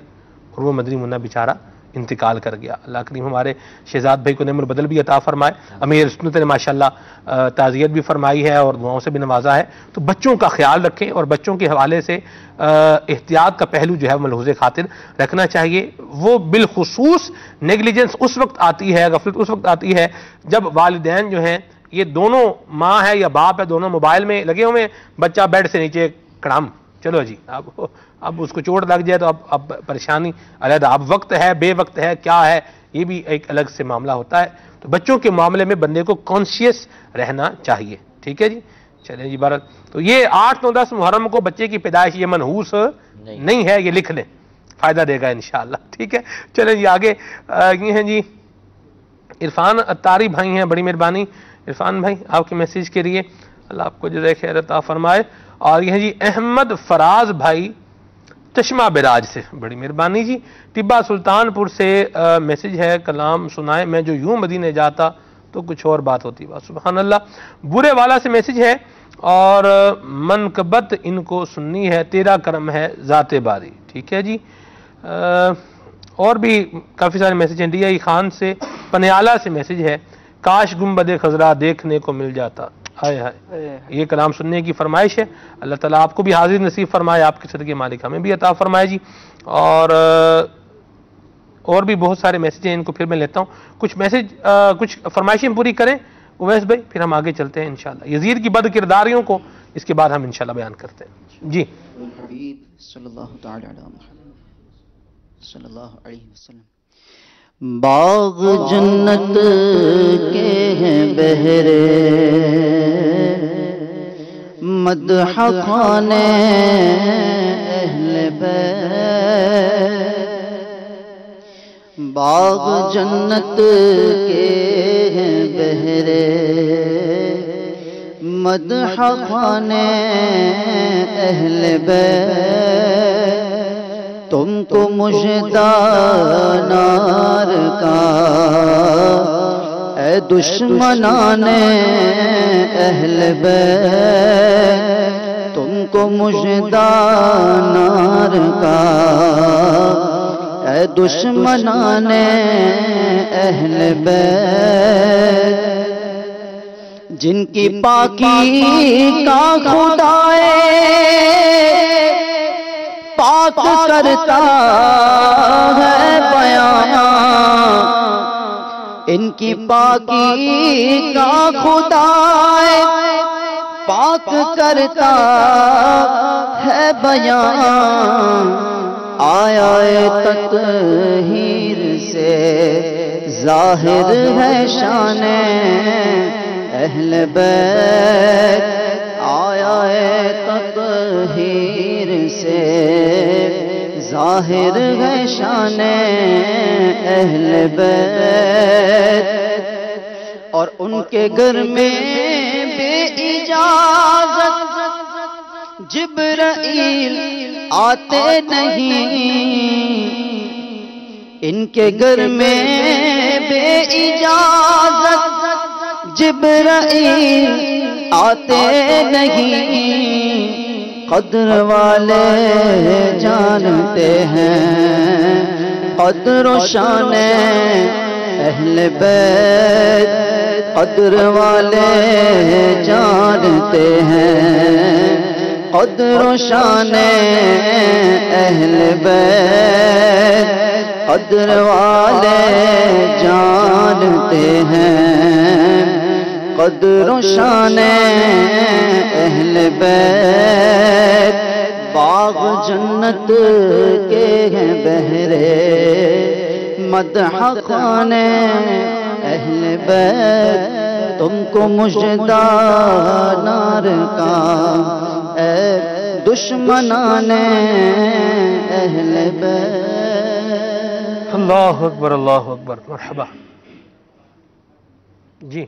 Speaker 3: اور وہ مدنی منع بیچارہ انتقال کر گیا. اللہ کریم ہمارے شہزاد بھائی کو نعم البدل بھی عطا فرمائے. امیر سنت نے ماشاءاللہ تعزیت بھی فرمائی ہے اور دعاؤں سے بھی نوازا ہے. تو بچوں کا خیال رکھیں اور بچوں کے حوالے سے احتیاط کا پہلو جو ہے ملحوظ خاطر رکھنا چاہیے. وہ بالخصوص نیگلیجنس اس وقت آتی ہے, غفلت اس وقت آتی ہے جب والدین جو ہیں یہ دونوں ماں ہے یا باپ ہے دونوں موبائل میں لگے ہوئے ہیں, بچہ بیڈ سے نیچے کڑام, چلو جی اب اس کو چوٹ لگ جائے تو اب پریشانی علیحدہ. اب وقت ہے بے وقت ہے کیا ہے یہ بھی ایک الگ سے معاملہ ہوتا ہے. تو بچوں کے معاملے میں بندے کو کانشیس رہنا چاہیے. ٹھیک ہے جی, چلیں جی بارک. تو یہ 8 9 10 محرم کو بچے کی پیدائش یہ منحوس نہیں ہے, یہ لکھ لیں, فائدہ دے گا انشاءاللہ. ٹھیک ہے, چلیں جی آگے. یہ ہیں جی عرفان اتاری بھائی ہیں, بڑی مہربانی عرفان بھائی آپ کے میسیج کے لیے, اللہ آپ کو جزائے خیر عطا فرمائے. اور یہ ہیں جی احمد فراز بھائی چشمہ براج سے, بڑی مہربانی جی. ٹبا سلطان پور سے میسیج ہے, کلام سنائے میں جو یوں مدینے جاتا تو کچھ اور بات ہوتی. بات سبحان اللہ. برے والا سے میسیج ہے, اور منقبت ان کو سننی ہے, تیرا کرم ہے ذات باری. ٹھیک ہے جی. اور بھی کافی سارے میسیج ہیں. ڈی آئی خان سے پنیالہ سے میسیج ہے, کاش گنبد خضرا دیکھنے کو مل جاتا. ہائے ہائے, یہ کلام سننے کی فرمائش ہے. اللہ تعالیٰ آپ کو بھی حاضر نصیب فرمائے, آپ کے صدقے مالک ہمیں بھی عطا فرمائے جی. اور بھی بہت سارے میسیج ہیں, ان کو پھر میں لیتا ہوں. کچھ میسیج کچھ فرمائشیں پوری کریں اویس بھائی, پھر ہم آگے چلتے ہیں انشاءاللہ. یزید کی بد کرداریوں کو اس کے بعد ہم انشاءاللہ بیان کرتے ہیں جی.
Speaker 8: حبیب صلی اللہ تعالی علی محمد صلی اللہ علیہ وسلم. باغ جنت کے ہیں بہرے, مدح خانے اہل بیت. باغ جنت کے ہیں بہرے, مدح خانے اہل بیت. تم کو مژدہ نار کا اے دشمنان اہل بیت. تم کو مژدہ نار کا اے دشمنان اہل بیت. جن کی پاکی کا خدائے پاک کرتا ہے بیان, ان کی پاکی کا خدائے پاک کرتا ہے بیان. آیا تطہیر سے ظاہر ہے شان اہل بیت. آیا تطہیر سے ظاہر ہے شان اہل بیت. اور ان کے گھر میں بے اجازت جبرائیل آتے نہیں. ان کے گھر میں بے اجازت جبرائیل آتے نہیں. قدر والے جانتے ہیں قدر و شان اہل بیت. قدر والے جانتے ہیں قدر و شان اہل بیت. قدر والے جانتے ہیں قدر و شان اہل بیت. باغ جنت کے ہیں بہرے, مدح خانے اہل بیت. تم کو مژدہ نار کا اے دشمنان اہل بیت.
Speaker 3: اللہ اکبر اللہ اکبر, مرحبا جی.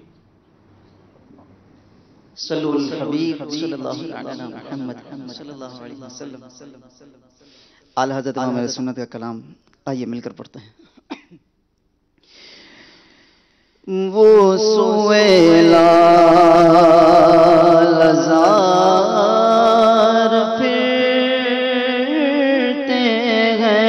Speaker 8: صلو الحبیب صلی اللہ علیہ محمد صلی اللہ علیہ وسلم. اعلی حضرت امام اہل سنت کا کلام آئیے مل کر پڑھتے ہیں. وہ سویلا لزار پھرتے ہیں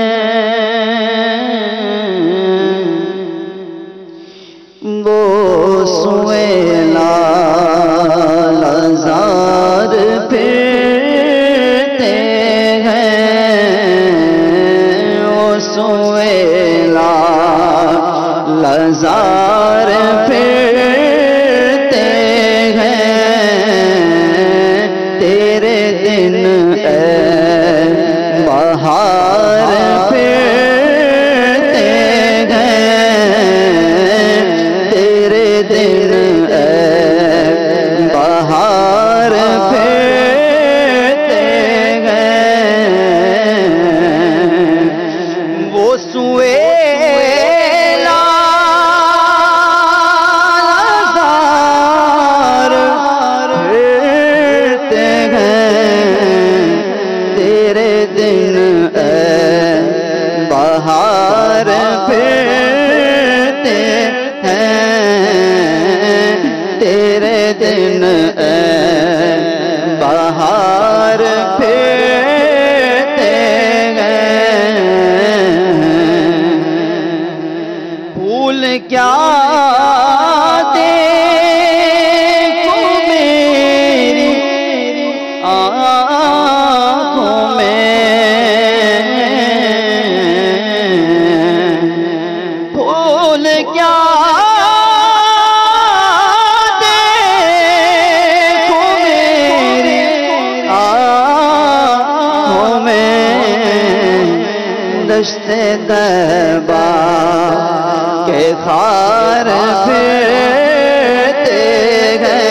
Speaker 8: دن اے بہار پھرتے ہیں، تیرے دن اے بہار پھرتے ہیں، پھول کیا طیبہ کے خار پھرتے ہیں،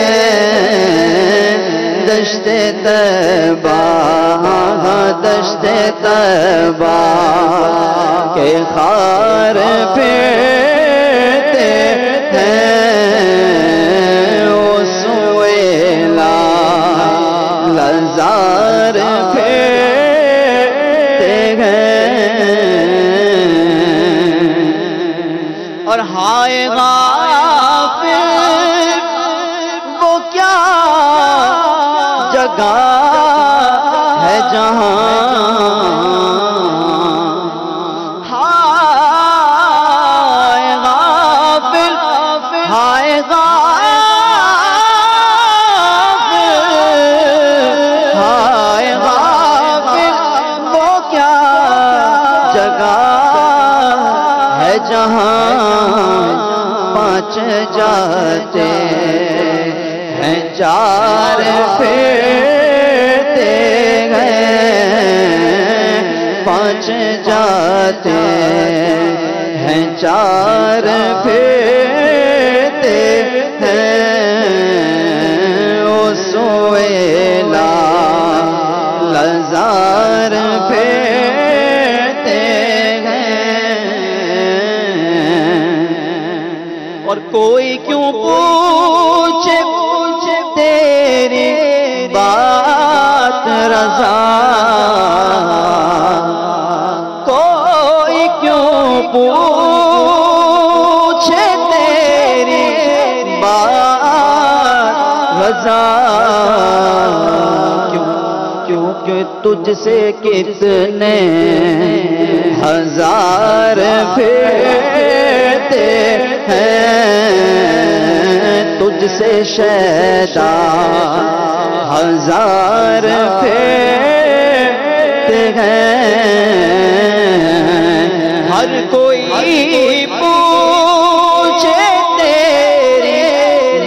Speaker 8: دشت طیبہ دشت طیبہ کے خار پھرتے ہیں، وہ سویلا لزار پھرتے ہیں، اور ہائے غافل وہ کیا جگہ ہے جہاں، ہائے غافل ہائے غافل ہائے غافل وہ کیا جگہ ہے جہاں پانچ جاتے ہیں چار پھرتے ہیں، پانچ جاتے ہیں چار پھرتے ہیں، وہ سویلا لزار پھرتے ہیں، اور کوئی کیوں پوچھے تیری بات رضا، کوئی کیوں پوچھے تیری بات رضا، کیونکہ تجھ سے کتنے ہزار پھرتے ہیں، تجھ سے شیدا ہزار پھرتے ہیں، ہر کوئی پوچھے تیری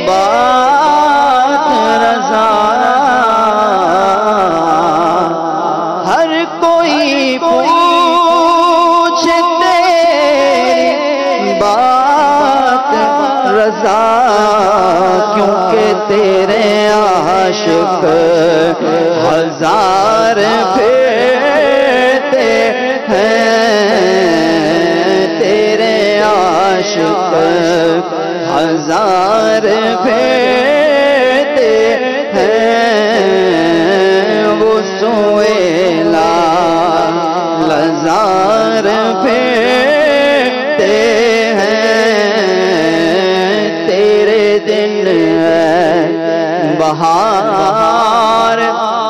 Speaker 8: بات رضا، ہر کوئی پوچھے تیری بات رضا، کیونکہ تیرے عاشق ہزار پھرتے ہیں، تیرے عاشق ہزار پھرتے ہیں، وہ سویلا لزار پھرتے ہیں، تیرے دن بہار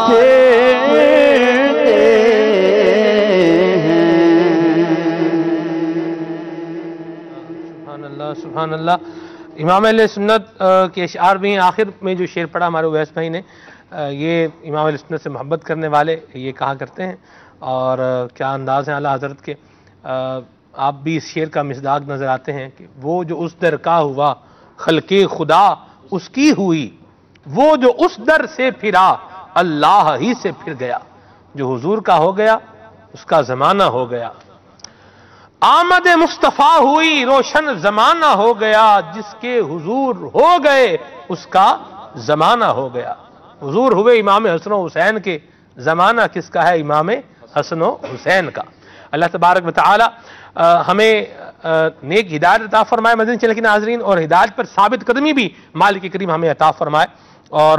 Speaker 8: پھرتے ہیں۔
Speaker 3: سبحان اللہ سبحان اللہ۔ امام اہل سنت کے اشعار بھی ہیں، آخر میں جو شعر پڑھا ہمارے اویس بھائی نے، یہ امام اہل سنت سے محبت کرنے والے یہ کہا کرتے ہیں، اور کیا انداز ہیں اعلیٰ حضرت کے۔ آپ بھی اس شعر کا مصداق نظر آتے ہیں کہ وہ جو اس در کا ہوا خلق خدا اس کی ہوئی، وہ جو اس در سے پھرا اللہ ہی سے پھر گیا، جو حضور کا ہو گیا اس کا زمانہ ہو گیا، آمد مصطفیٰ ہوئی روشن زمانہ ہو گیا، جس کے حضور ہو گئے اس کا زمانہ ہو گیا۔ حضور ہوئے امام حسن و حسین کے، زمانہ کس کا ہے؟ امام حسن و حسین کا۔ اللہ تبارک و تعالی ہمیں نیک ہدایت عطا فرمائے مدنی چینل کے ناظرین، اور ہدایت پر ثابت قدمی بھی مالک کریم ہمیں عطا فرمائے، اور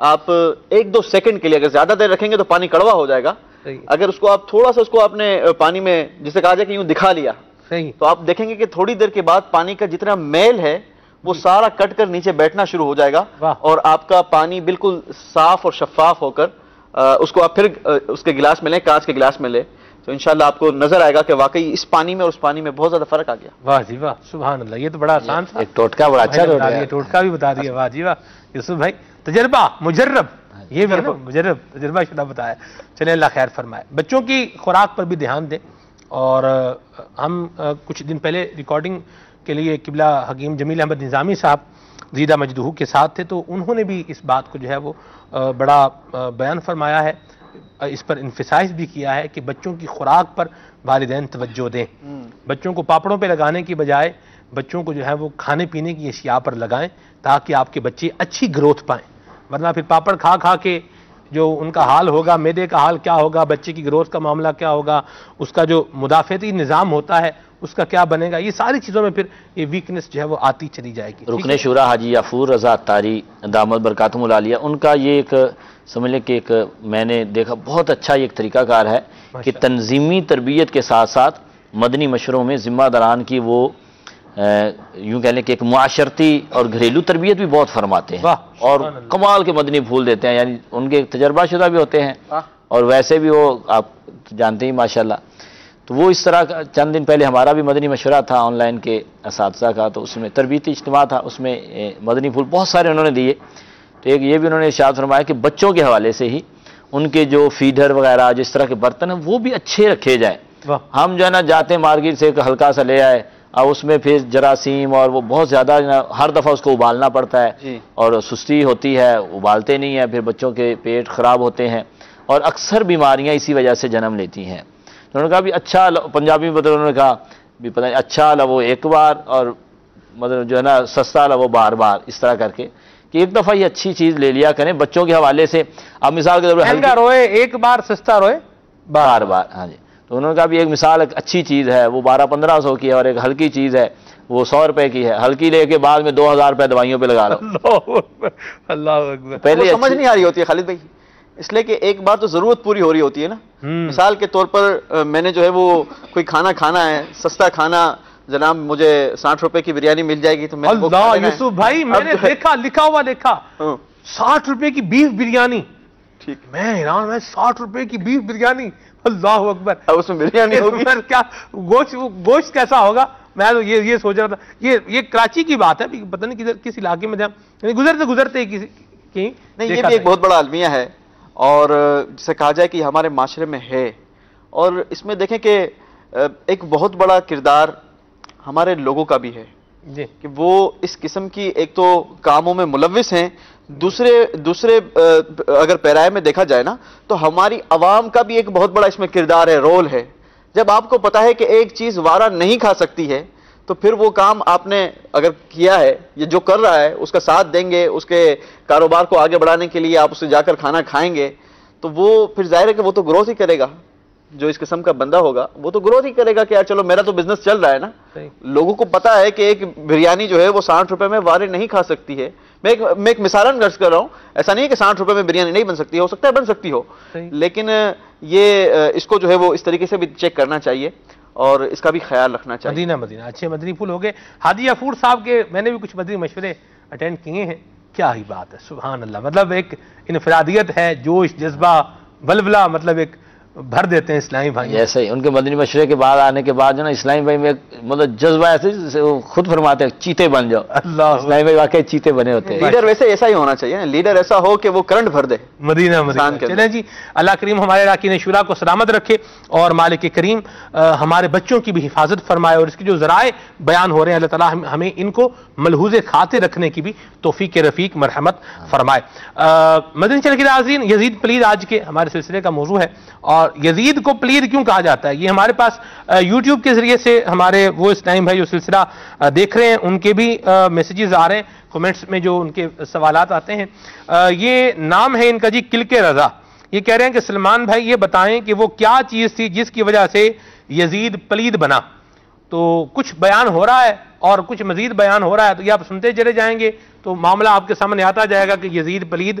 Speaker 1: آپ 1-2 سیکنڈ کے لیے اگر زیادہ دیر رکھیں گے تو پانی کڑوا ہو جائے گا. اگر اس کو آپ تھوڑا سا اس کو آپ نے پانی میں جسے کہا جائے کہ یوں دکھا لیا تو آپ دیکھیں گے کہ تھوڑی دیر کے بعد پانی کا جتنا میل ہے وہ سارا کٹ کر نیچے بیٹھنا شروع ہو جائے گا اور آپ کا پانی بالکل صاف اور شفاف ہو کر اس کو آپ پھر اس کے گلاس میں لیں, کانچ کے گلاس میں لیں, تو انشاءاللہ آپ کو نظر آئے گا کہ واقعی اس پانی میں اور اس پانی میں بہت زیادہ فرق آ گیا.
Speaker 3: واہ جی واہ, سبحان اللہ, یہ تو بڑا آسان تھا.
Speaker 2: ایک ٹوٹکا بڑا اچھا
Speaker 3: ٹوٹکا بھی بتا دیا. واہ جی واہ یوسف بھائی, تجربہ مجرب, یہ بھی مجرب تجربہ شدہ بتایا. چلیں اللہ خیر فرمائے. بچوں کی خوراک پر بھی دھیان دیں. اور ہم کچھ دن پہلے ریکارڈنگ کے لیے قبلہ حکیم جمیل احمد نظامی صاحب زیدہ مجدہو کے ساتھ تھے, تو انہوں نے بھی اس بات کو جو ہے وہ بڑا بیان فرمایا ہے, اس پر انفسائز بھی کیا ہے کہ بچوں کی خوراک پر والدین توجہ دیں. بچوں کو پاپڑوں پہ لگانے کی بجائے بچوں کو جو ہے وہ کھانے پینے کی اشیاء پر لگائیں تاکہ آپ کے بچے اچھی گروتھ پائیں. ورنہ پھر پاپڑ کھا کھا کے جو ان کا حال ہوگا, معدے کا حال کیا ہوگا, بچے کی گروتھ کا معاملہ کیا ہوگا, اس کا جو مدافعتی نظام ہوتا ہے اس کا کیا بنے گا, یہ ساری چیزوں میں پھر یہ ویکنس جو ہے وہ آتی چلی جائے گی.
Speaker 2: رکن شورا حاجی غفور رضا اتاری دامت برکاتہم العالیہ, ان کا یہ ایک سمجھ لیں کہ ایک میں نے دیکھا بہت اچھا یہ ایک طریقہ کار ہے کہ تنظیمی تربیت کے ساتھ ساتھ مدنی مشوروں میں ذمہ داران کی وہ یوں کہہ لیں کہ ایک معاشرتی اور گھریلو تربیت بھی بہت فرماتے ہیں اور کمال کے مدنی پھول دیتے ہیں. یعنی ان کے تجربہ شدہ بھی ہوتے ہیں اور ویسے بھی وہ آپ جانتے ہی ماشاءاللہ. تو وہ اس طرح چند دن پہلے ہمارا بھی مدنی مشورہ تھا آن لائن کے اساتذہ کا, تو اس میں تربیتی اجتماع تھا, اس میں مدنی پھول بہت سارے انہوں نے دیے. تو ایک یہ بھی انہوں نے ارشاد فرمایا کہ بچوں کے حوالے سے ہی ان کے جو فیڈر وغیرہ جس طرح کے برتن ہیں وہ بھی اچھے رکھے جائیں. ہم جو ہے نا جاتے ہیں مارکیٹ سے ایک ہلکا سا لے آئے اور اس میں پھر جراثیم اور وہ بہت زیادہ ہر دفعہ اس کو ابالنا پڑتا ہے اور سستی ہوتی ہے, ابالتے نہیں ہیں, پھر بچوں کے پیٹ خراب ہوتے ہیں اور اکثر بیماریاں اسی وجہ سے جنم لیتی ہیں. انہوں نے کہا بھی اچھا پنجابی میں انہوں نے کہا بھی پتہ نہیں اچھا لو ایک بار اور مطلب جو ہے نا سستا لو بار بار, اس طرح کر کے کہ ایک دفعہ یہ اچھی چیز لے لیا کریں بچوں کے حوالے سے. اب مثال کے طور پر
Speaker 3: روئے ایک بار سستا روئے
Speaker 2: بار بار. ہاں جی, تو انہوں نے کہا بھی ایک مثال اچھی چیز ہے وہ 1200-1500 کی ہے اور ایک ہلکی چیز ہے وہ 100 روپے کی ہے. ہلکی لے کے بعد میں 2000 روپے دوائیوں پہ لگا لو.
Speaker 3: اللہ اکبر.
Speaker 1: پہلے سمجھ نہیں آ رہی ہوتی ہے خالد بھائی, اس لیے کہ ایک بار تو ضرورت پوری ہو رہی ہوتی ہے نا. مثال کے طور پر میں نے جو ہے وہ کوئی کھانا کھانا ہے, سستا کھانا, جناب مجھے 60 روپے کی بریانی مل جائے گی تو میں
Speaker 3: اللہ یوسف بھائی میں نے دیکھا لکھا ہوا دیکھا 60 روپے کی بیف بریانی. ٹھیک, میں حیران, میں 60 روپے کی بیف بریانی, اللہ اکبر.
Speaker 1: اس میں بریانی ہوگی
Speaker 3: کیا گوشت کیسا ہوگا, میں تو یہ سوچ رہا تھا. یہ کراچی کی بات ہے, پتہ نہیں کس علاقے میں جہاں گزرتے
Speaker 1: نہیں, یہ بھی ایک بہت بڑا المیہ ہے اور جسے کہا جائے کہ ہمارے معاشرے میں ہے. اور اس میں دیکھیں کہ ایک بہت بڑا کردار ہمارے لوگوں کا بھی ہے کہ وہ اس قسم کی ایک تو کاموں میں ملوث ہیں, دوسرے اگر پیرائے میں دیکھا جائے نا تو ہماری عوام کا بھی ایک بہت بڑا اس میں کردار ہے, رول ہے. جب آپ کو پتا ہے کہ ایک چیز وارہ نہیں کھا سکتی ہے تو پھر وہ کام آپ نے اگر کیا ہے, یہ جو کر رہا ہے اس کا ساتھ دیں گے, اس کے کاروبار کو آگے بڑھانے کے لیے آپ اسے جا کر کھانا کھائیں گے, تو وہ پھر ظاہر ہے کہ وہ تو گروتھ ہی کرے گا. جو اس قسم کا بندہ ہوگا وہ تو گروتھ ہی کرے گا کہ یار چلو میرا تو بزنس چل رہا ہے نا. لوگوں کو پتا ہے کہ ایک بریانی جو ہے وہ 60 روپے میں وارے نہیں کھا سکتی ہے. میں ایک مثالاً غرض کر رہا ہوں, ایسا نہیں ہے کہ 60 روپے میں بریانی نہیں بن سکتی, ہو سکتا ہے بن سکتی ہو, لیکن یہ اس کو جو ہے وہ اس طریقے سے بھی چیک کرنا چاہیے اور اس کا بھی خیال رکھنا چاہیے.
Speaker 3: مدینہ اچھے مدنی پھول ہو گئے. حاجی غفور صاحب کے میں نے بھی کچھ مدنی مشورے اٹینڈ کیے ہیں, کیا ہی بات ہے, سبحان اللہ. مطلب ایک انفرادیت ہے, جوش جذبہ ولولہ, مطلب ایک بھر دیتے ہیں اسلامی بھائی.
Speaker 2: ایسے ہی ان کے مدنی مشورے کے بعد آنے کے بعد جو نا اسلامی بھائی میں مطلب جذبہ ایسے خود فرماتے ہیں چیتے بن جاؤ. اللہ, اسلامی بھائی واقعی چیتے بنے ہوتے ہیں.
Speaker 1: لیڈر ویسے ایسا ہی ہونا چاہیے, لیڈر ایسا ہو کہ وہ کرنٹ بھر دے.
Speaker 3: مدینہ چلیں جی, اللہ کریم ہمارے اراکین شورا کو سلامت رکھے اور مالک کریم ہمارے بچوں کی بھی حفاظت فرمائے اور اس کی جو ذرائع بیان ہو رہے ہیں اللہ تعالیٰ ہمیں ان کو ملحوظ خاطر رکھنے کی بھی توفیق رفیق مرحمت فرمائے. مدنی چینل کے ناظرین, یزید پلید آج کے ہمارے سلسلے کا موضوع ہے. اور یزید کو پلید کیوں کہا جاتا ہے, یہ ہمارے پاس یوٹیوب کے ذریعے سے ہمارے وہ اسلام بھائی جو سلسلہ دیکھ رہے ہیں ان کے بھی میسیجز آ رہے ہیں, کومنٹس میں جو ان کے سوالات آتے ہیں. یہ نام ہے ان کا جی کلک رضا. یہ کہہ رہے ہیں کہ سلمان بھائی یہ بتائیں کہ وہ کیا چیز تھی جس کی وجہ سے یزید پلید بنا. تو کچھ بیان ہو رہا ہے اور کچھ مزید بیان ہو رہا ہے, تو یہ آپ سنتے چلے جائیں گے تو معاملہ آپ کے سامنے آتا جائے گا کہ یزید پلید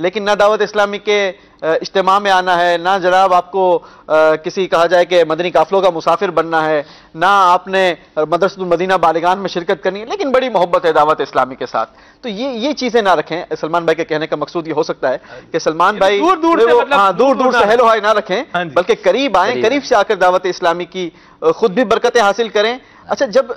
Speaker 1: لیکن نہ دعوت اسلامی کے اجتماع میں آنا ہے، نہ جناب آپ کو کسی کہا جائے کہ مدنی قافلوں کا مسافر بننا ہے، نہ آپ نے مدرسۃ المدینہ بالغان میں شرکت کرنی ہے، لیکن بڑی محبت ہے دعوت اسلامی کے ساتھ. تو یہ چیزیں نہ رکھیں. سلمان بھائی کے کہنے کا مقصود یہ ہو سکتا ہے کہ سلمان بھائی دور دور سے ہیلو ہائی نہ رکھیں، بلکہ قریب آئیں، قریب سے آ کر دعوت اسلامی کی خود بھی برکتیں حاصل کریں. اچھا، جب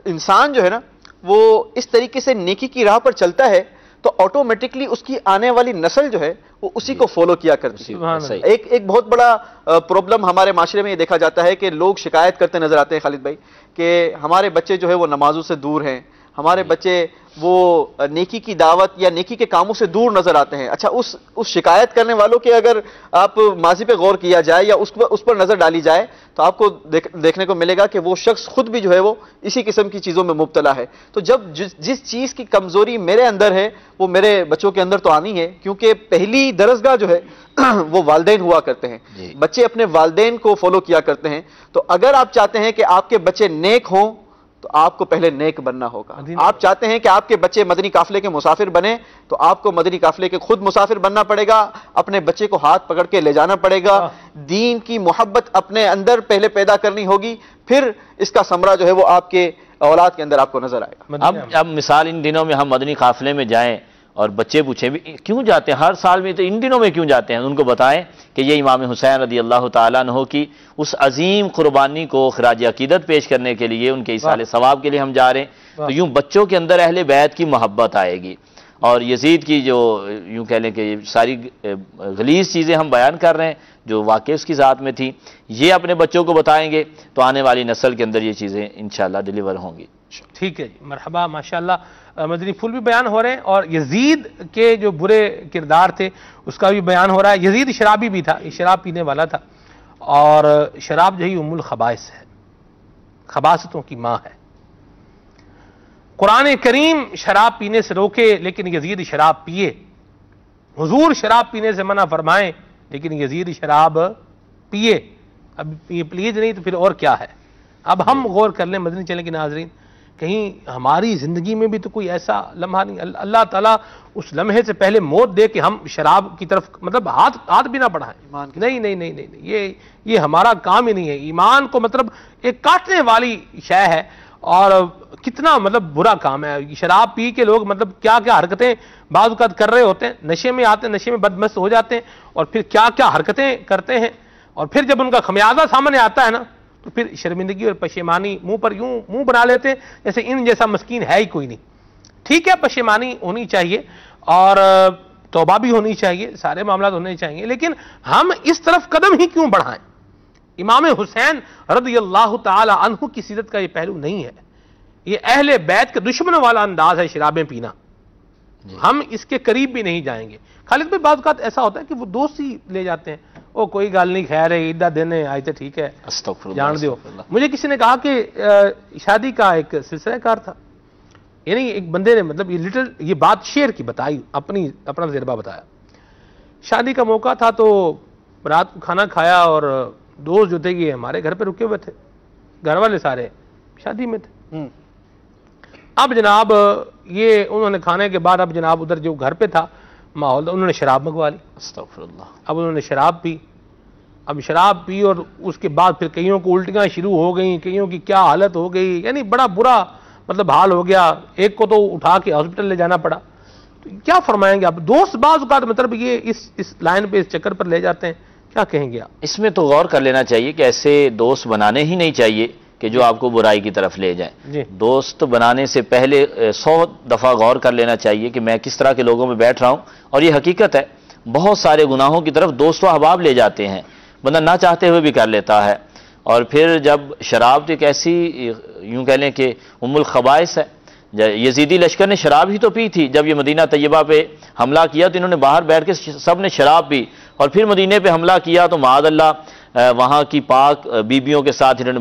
Speaker 1: انسان جو ہے نا وہ اس طریقے سے نیکی کی راہ پر چلتا ہے تو آٹومیٹکلی اس کی آنے والی نسل جو ہے وہ اسی کو فالو کیا کرتی ہے. ایک بہت بڑا پرابلم ہمارے معاشرے میں یہ دیکھا جاتا ہے کہ لوگ شکایت کرتے نظر آتے ہیں خالد بھائی کہ ہمارے بچے جو ہے وہ نمازوں سے دور ہیں، ہمارے بچے وہ نیکی کی دعوت یا نیکی کے کاموں سے دور نظر آتے ہیں. اچھا، اس شکایت کرنے والوں کے اگر آپ ماضی پہ غور کیا جائے یا اس پر نظر ڈالی جائے تو آپ کو دیکھنے کو ملے گا کہ وہ شخص خود بھی جو ہے وہ اسی قسم کی چیزوں میں مبتلا ہے. تو جب جس چیز کی کمزوری میرے اندر ہے وہ میرے بچوں کے اندر تو آنی ہے، کیونکہ پہلی درسگاہ جو ہے وہ والدین ہوا کرتے ہیں. بچے اپنے والدین کو فالو کیا کرتے ہیں. تو اگر آپ چاہتے ہیں کہ آپ کے بچے نیک ہوں تو آپ کو پہلے نیک بننا ہوگا. آپ چاہتے ہیں کہ آپ کے بچے مدنی قافلے کے مسافر بنیں تو آپ کو مدنی قافلے کے خود مسافر بننا پڑے گا، اپنے بچے کو ہاتھ پکڑ کے لے جانا پڑے گا، دین کی محبت اپنے اندر پہلے پیدا کرنی ہوگی، پھر اس کا ثمرہ جو ہے وہ آپ کے اولاد کے اندر آپ کو نظر آئے گا.
Speaker 2: اب مثال ان دنوں میں ہم مدنی قافلے میں جائیں اور بچے پوچھیں بھی کیوں جاتے ہیں ہر سال میں، تو ان دنوں میں کیوں جاتے ہیں، ان کو بتائیں کہ یہ امام حسین رضی اللہ تعالیٰ عنہ کی اس عظیم قربانی کو خراج عقیدت پیش کرنے کے لیے، ان کے ایصال ثواب کے لیے ہم جا رہے ہیں. تو یوں بچوں کے اندر اہل بیت کی محبت آئے گی. اور یزید کی جو یوں کہہ لیں کہ ساری غلیظ چیزیں ہم بیان کر رہے ہیں جو واقع اس کی ذات میں تھیں، یہ اپنے بچوں کو بتائیں گے تو آنے والی نسل کے اندر یہ چیزیں انشاءاللہ ڈیلیور ہوں گی.
Speaker 3: ٹھیک ہے جی، مرحبا، ماشاءاللہ. مدنی پھول بھی بیان ہو رہے ہیں اور یزید کے جو برے کردار تھے اس کا بھی بیان ہو رہا ہے. یزید شرابی بھی تھا، یہ شراب پینے والا تھا، اور شراب جو ہے ام الخبائث ہے، خباثتوں کی ماں ہے. قرآن کریم شراب پینے سے روکے لیکن یزید شراب پیے. حضور شراب پینے سے منع فرمائیں لیکن یزید شراب پیے. اب یہ پلیز نہیں تو پھر اور کیا ہے. اب ہم غور کر لیں مدنی چینل کے ناظرین، کہیں ہماری زندگی میں بھی تو کوئی ایسا لمحہ نہیں، اللہ تعالیٰ اس لمحے سے پہلے موت دے کہ ہم شراب کی طرف مطلب ہاتھ بھی نہ بڑھائیں. نہیں، یہ ہمارا کام ہی نہیں ہے. ایمان کو مطلب ایک کاٹنے والی شے ہے اور کتنا مطلب برا کام ہے. شراب پی کے لوگ مطلب کیا کیا حرکتیں بعض اوقات کر رہے ہوتے ہیں، نشے میں آتے ہیں، نشے میں بدمست ہو جاتے ہیں اور پھر کیا کیا حرکتیں کرتے ہیں، اور پھر جب ان کا خمیازہ سامنے آتا ہے نا تو پھر شرمندگی اور پشیمانی منہ پر یوں منہ بنا لیتے ہیں جیسے ان جیسا مسکین ہے ہی کوئی نہیں. ٹھیک ہے، پشیمانی ہونی چاہیے اور توبہ بھی ہونی چاہیے، سارے معاملات ہونے چاہیے، لیکن ہم اس طرف قدم ہی کیوں بڑھائیں. امام حسین رضی اللہ تعالی عنہ کی سیرت کا یہ پہلو نہیں ہے. یہ اہل بیت کے دشمنوں والا انداز ہے شرابیں پینا. ہم اس کے قریب بھی نہیں جائیں گے. خالد بھائی بعض اوقات ایسا ہوتا ہے کہ وہ دوست ہی لے جاتے ہیں، او کوئی گل نہیں، خیر ہے، عیدہ دینے آئے تھے، ٹھیک ہے، جان دیو. مجھے کسی نے کہا کہ شادی کا ایک سلسلہ کار تھا، یعنی ایک بندے نے مطلب یہ بات شعر کی بتائی، اپنا تجربہ بتایا. شادی کا موقع تھا تو رات کو کھانا کھایا اور دوست جو تھے یہ ہمارے گھر پہ رکے ہوئے تھے، گھر والے سارے شادی میں تھے. اب جناب یہ انہوں نے کھانے کے بعد اب جناب ادھر جو گھر پہ تھا ماحول، انہوں نے شراب منگوا لی. استغفر اللہ. اب انہوں نے شراب پی. اب شراب پی اور اس کے بعد پھر کئیوں کو الٹیاں شروع ہو گئیں، کئیوں کی کیا حالت ہو گئی، یعنی بڑا برا مطلب حال ہو گیا. ایک کو تو اٹھا کے ہاسپٹل لے جانا پڑا. تو کیا فرمائیں گے آپ؟ دوست بعض اوقات مطلب یہ اس لائن پہ اس چکر پر لے جاتے ہیں، کیا کہیں گے آپ؟
Speaker 2: اس میں تو غور کر لینا چاہیے کہ ایسے دوست بنانے ہی نہیں چاہیے کہ جو آپ کو برائی کی طرف لے جائیں. دوست بنانے سے پہلے 100 دفعہ غور کر لینا چاہیے کہ میں کس طرح کے لوگوں میں بیٹھ رہا ہوں. اور یہ حقیقت ہے، بہت سارے گناہوں کی طرف دوست و احباب لے جاتے ہیں، بندہ نہ چاہتے ہوئے بھی کر لیتا ہے. اور پھر جب شراب تو ایک ایسی یوں کہہ لیں کہ ام الخبائث ہے. یزیدی لشکر نے شراب ہی تو پی تھی. جب یہ مدینہ طیبہ پہ حملہ کیا تو انہوں نے باہر بیٹھ کے سب نے شراب پی، اور پھر مدینے پہ حملہ کیا تو معاذ اللہ وہاں کی پاک بیبیوں کے ساتھ انہوں نے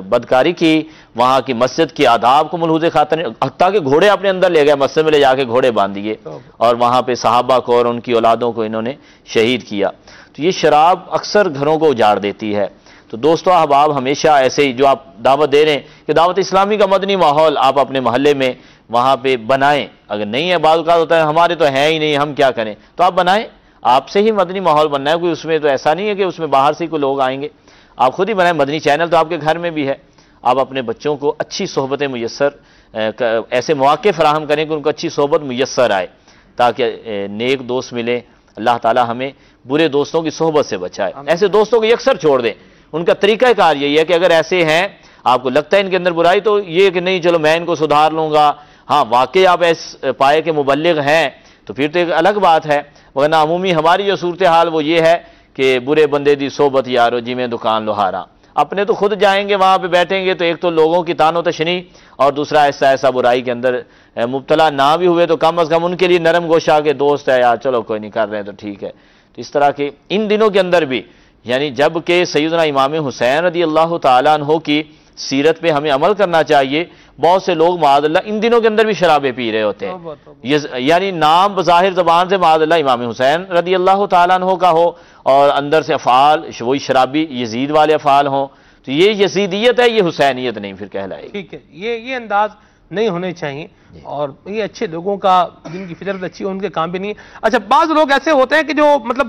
Speaker 2: بدکاری کی، وہاں کی مسجد کی آداب کو ملحوظ خاطر، حتیٰ کہ گھوڑے اپنے اندر لے گئے، مسجد میں لے جا کے گھوڑے باندھ دیے اور وہاں پہ صحابہ کو اور ان کی اولادوں کو انہوں نے شہید کیا. تو یہ شراب اکثر گھروں کو اجاڑ دیتی ہے. تو تو دوستو احباب ہمیشہ ایسے ہی جو آپ دعوت دے رہے ہیں کہ دعوت اسلامی کا مدنی ماحول آپ اپنے محلے میں وہاں پہ بنائیں. اگر نہیں ہے بعض اوقات ہوتا ہے ہمارے تو ہے ہی نہیں ہم کیا کریں, تو آپ بنائیں. آپ سے ہی مدنی ماحول بننا ہے, کوئی اس میں تو ایسا نہیں ہے کہ اس میں باہر سے کوئی لوگ آئیں گے, آپ خود ہی بنائیں. مدنی چینل تو آپ کے گھر میں بھی ہے. آپ اپنے بچوں کو اچھی صحبتیں میسر ایسے مواقع فراہم کریں کہ ان کو اچھی صحبت میسر آئے تاکہ نیک دوست ملیں. اللہ تعالی ہمیں برے دوستوں کی صحبت سے بچائے. ایسے دوستوں کو یکسر چھوڑ دیں. ان کا طریقہ کار یہی ہے کہ اگر ایسے ہیں آپ کو لگتا ہے ان کے اندر برائی, تو یہ کہ نہیں چلو میں ان کو سدھار لوں گا. ہاں واقعی آپ پائے کہ مبلغ ہیں تو پھر تو ایک الگ بات ہے, ورنہ عمومی ہماری جو صورتحال وہ یہ ہے کہ برے بندے دی صحبت یارو جی میں دکان لوہارا. اپنے تو خود جائیں گے وہاں پہ بیٹھیں گے تو ایک تو لوگوں کی تان و تشنی, اور دوسرا ایسا برائی کے اندر مبتلا نہ بھی ہوئے تو کم از کم ان کے لیے نرم گوشہ کے دوست ہے یار چلو کوئی نہیں کر رہے تو ٹھیک ہے. تو اس طرح کے ان دنوں کے اندر بھی یعنی جب کہ سیدنا امام حسین رضی اللہ تعالیٰ عنہ کی سیرت پہ ہمیں عمل کرنا چاہیے. بہت سے لوگ معاذ اللہ ان دنوں کے اندر بھی شرابیں پی رہے ہوتے ہیں, یعنی نام بظاہر زبان سے معاذ اللہ امام حسین رضی اللہ تعالیٰ عنہ کا ہو اور اندر سے افعال وہی شرابی یزید والے افعال ہوں, تو یہ یزیدیت ہے, یہ حسینیت نہیں پھر کہلائے گی.
Speaker 3: ٹھیک ہے, یہ انداز نہیں ہونے چاہیے, اور یہ اچھے لوگوں کا جن کی فطرت اچھی ہے ان کے کام بھی نہیں ہے. اچھا بعض لوگ ایسے ہوتے ہیں کہ جو مطلب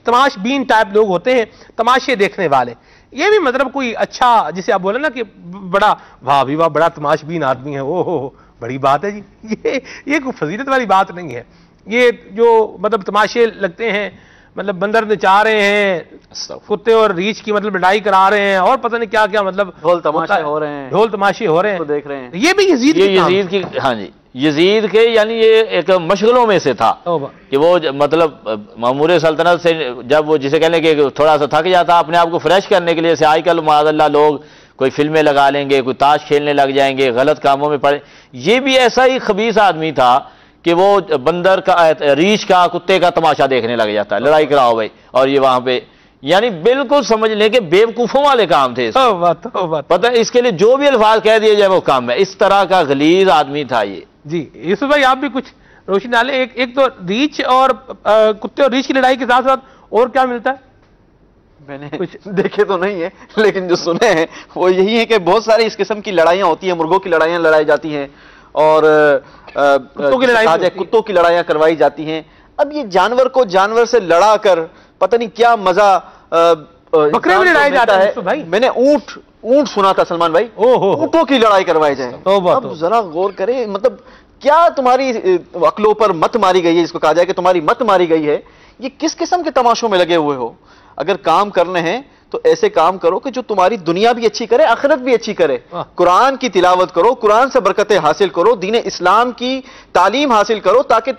Speaker 3: تماش بین ٹائپ لوگ ہوتے ہیں, تماشے دیکھنے والے, یہ بھی مطلب کوئی اچھا جسے آپ بولے نا کہ بڑا واہ بھی واہ بڑا تماش بین آدمی ہے, او بڑی بات ہے جی, یہ کوئی فضیلت والی بات نہیں ہے. یہ جو مطلب تماشے لگتے ہیں, مطلب بندر نچا رہے ہیں, کتے اور ریچھ کی مطلب لڑائی کرا رہے ہیں, اور پتہ نہیں کیا کیا مطلب
Speaker 1: ڈھول تماشے ہو رہے ہیں,
Speaker 3: ڈھول تماشے ہو رہے ہیں,
Speaker 1: دیکھ رہے ہیں.
Speaker 3: یہ بھی یزید
Speaker 2: کی ہاں جی یزید کے یعنی یہ ایک مشغلوں میں سے تھا کہ وہ مطلب مامور سلطنت سے جب وہ جسے کہنے کہ تھوڑا سا تھک جاتا اپنے آپ کو فریش کرنے کے لیے, جیسے آج کل معاذ اللہ لوگ کوئی فلمیں لگا لیں گے, کوئی تاش کھیلنے لگ جائیں گے, غلط کاموں میں پڑے. یہ بھی ایسا ہی خبیث آدمی تھا کہ وہ بندر کا ریچھ کا کتے کا تماشا دیکھنے لگ جاتا ہے, لڑائی کراؤ بھائی, اور یہ وہاں پہ یعنی بالکل سمجھ لیں کہ بیوقوفوں والے کام تھے. پتہ اس کے لیے جو بھی الفاظ کہہ دیے جائے وہ کام ہے. اس طرح کا غلیظ آدمی تھا یہ.
Speaker 3: جی یوسف بھائی آپ بھی کچھ روشنی ڈالیں. ایک تو ریچھ اور کتے اور ریچھ کی لڑائی کے ساتھ ساتھ اور کیا ملتا ہے؟
Speaker 1: میں نے کچھ دیکھے تو نہیں ہے لیکن جو سنے ہیں وہ یہی ہے کہ بہت ساری اس قسم کی لڑائیاں ہوتی ہیں, مرغوں کی لڑائیاں لڑائی جاتی ہیں اور کتوں کی لڑائیاں کروائی جاتی ہیں. اب یہ جانور کو جانور سے لڑا کر پتہ نہیں کیا مزہ
Speaker 3: بکرے میں لڑائی جاتا ہے.
Speaker 1: میں نے اونٹ سنا تھا سلمان بھائی, اونٹوں کی لڑائی کروائی جائے. اب ذرا غور کریں, مطلب کیا تمہاری عقلوں پر مت ماری گئی ہے, جس کو کہا جائے کہ تمہاری مت ماری گئی ہے, یہ کس قسم کے تماشوں میں لگے ہوئے ہو. اگر کام کرنے ہیں تو ایسے کام کرو کہ جو تمہاری دنیا بھی اچھی کرے, آخرت بھی اچھی کرے. قرآن کی تلاوت کرو, قرآن سے برکتیں حاصل کرو, دین اسلام کی تعلیم حاصل کرو, تاکہ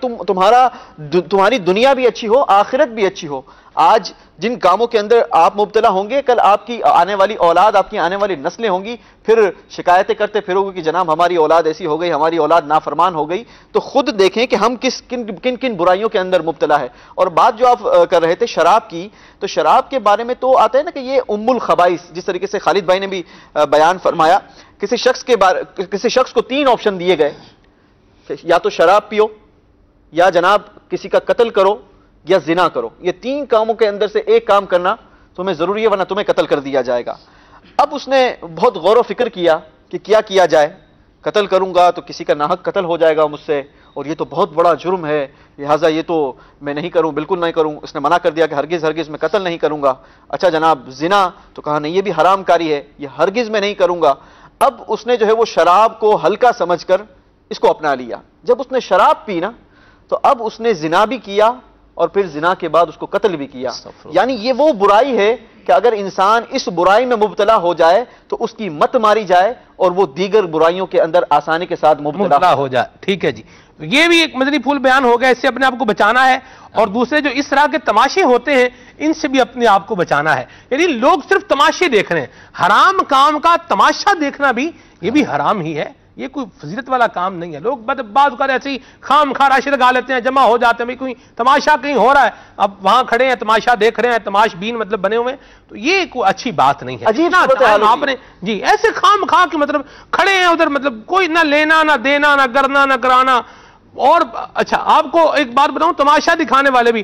Speaker 1: تمہاری دنیا بھی اچھی ہو, آخرت بھی اچھی ہو. آج جن کاموں کے اندر آپ مبتلا ہوں گے, کل آپ کی آنے والی اولاد, آپ کی آنے والی نسلیں ہوں گی, پھر شکایتیں کرتے پھرو گے کہ جناب ہماری اولاد ایسی ہو گئی, ہماری اولاد نافرمان ہو گئی. تو خود دیکھیں کہ ہم کن برائیوں کے اندر مبتلا ہے. اور بات جو آپ کر رہے تھے شراب کی, تو شراب کے بارے میں تو آتا ہے نا کہ یہ ام الخبائث, جس طریقے سے خالد بھائی نے بھی بیان فرمایا, کسی شخص کو 3 آپشن دیے گئے, یا تو شراب پیو, یا جناب کسی کا قتل کرو, یا زنا کرو. یہ 3 کاموں کے اندر سے ایک کام کرنا تمہیں ضروری ہے, ورنہ تمہیں قتل کر دیا جائے گا. اب اس نے بہت غور و فکر کیا کہ کیا جائے. قتل کروں گا تو کسی کا ناحق قتل ہو جائے گا مجھ سے, اور یہ تو بہت بڑا جرم ہے, لہٰذا یہ تو میں نہیں کروں, بالکل نہیں کروں. اس نے منع کر دیا کہ ہرگز میں قتل نہیں کروں گا. اچھا جناب زنا, تو کہا نہیں یہ بھی حرام کاری ہے, یہ ہرگز میں نہیں کروں گا. اب اس نے جو ہے وہ شراب کو ہلکا سمجھ کر اس کو اپنا لیا. جب اس نے شراب پی نا, تو اب اس نے زنا بھی کیا, اور پھر زنا کے بعد اس کو قتل بھی کیا. یعنی یہ وہ برائی ہے کہ اگر انسان اس برائی میں مبتلا ہو جائے تو اس کی مت ماری جائے, اور وہ دیگر برائیوں کے اندر آسانی کے ساتھ مبتلا
Speaker 3: ہو جائے. ٹھیک ہے جی, یہ بھی ایک مدنی پھول بیان ہو گیا, اس سے اپنے آپ کو بچانا ہے. اور دوسرے جو اس طرح کے تماشے ہوتے ہیں ان سے بھی اپنے آپ کو بچانا ہے. یعنی لوگ صرف تماشے دیکھ رہے ہیں, حرام کام کا تماشا دیکھنا بھی یہ بھی حرام ہی ہے, یہ کوئی فضیلت والا کام نہیں ہے. لوگ بعض اوقات ایسے ہی خام خواہ راشی لگا لیتے ہیں, جمع ہو جاتے ہیں, کوئی تماشا کہیں ہو رہا ہے, اب وہاں کھڑے ہیں تماشا دیکھ رہے ہیں, تماش بین مطلب بنے ہوئے ہیں, تو یہ کوئی اچھی بات نہیں ہے. آپ نے جی ایسے خام خواہ کے مطلب کھڑے ہیں ادھر, مطلب کوئی نہ لینا نہ دینا, نہ کرنا نہ کرانا. اور اچھا آپ کو ایک بات بتاؤں, تماشا دکھانے والے بھی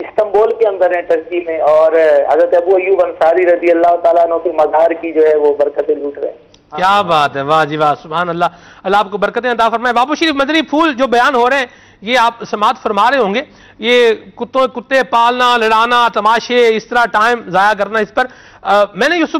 Speaker 9: استنبول کے اندر ہیں ترکی میں، اور حضرت ابو ایوب انصاری رضی اللہ تعالیٰ عنہ کے مزار کی جو ہے وہ برکتیں لوٹ رہے ہیں۔
Speaker 3: کیا بات ہے، واہ جی واہ، سبحان اللہ، اللہ آپ کو برکتیں عطا فرمائے۔ بابو شریف مدنی پھول جو بیان ہو رہے ہیں یہ آپ سماعت فرما رہے ہوں گے، یہ کتے پالنا، لڑانا، تماشے، اس طرح ٹائم ضائع کرنا، اس پر میں نے یوسف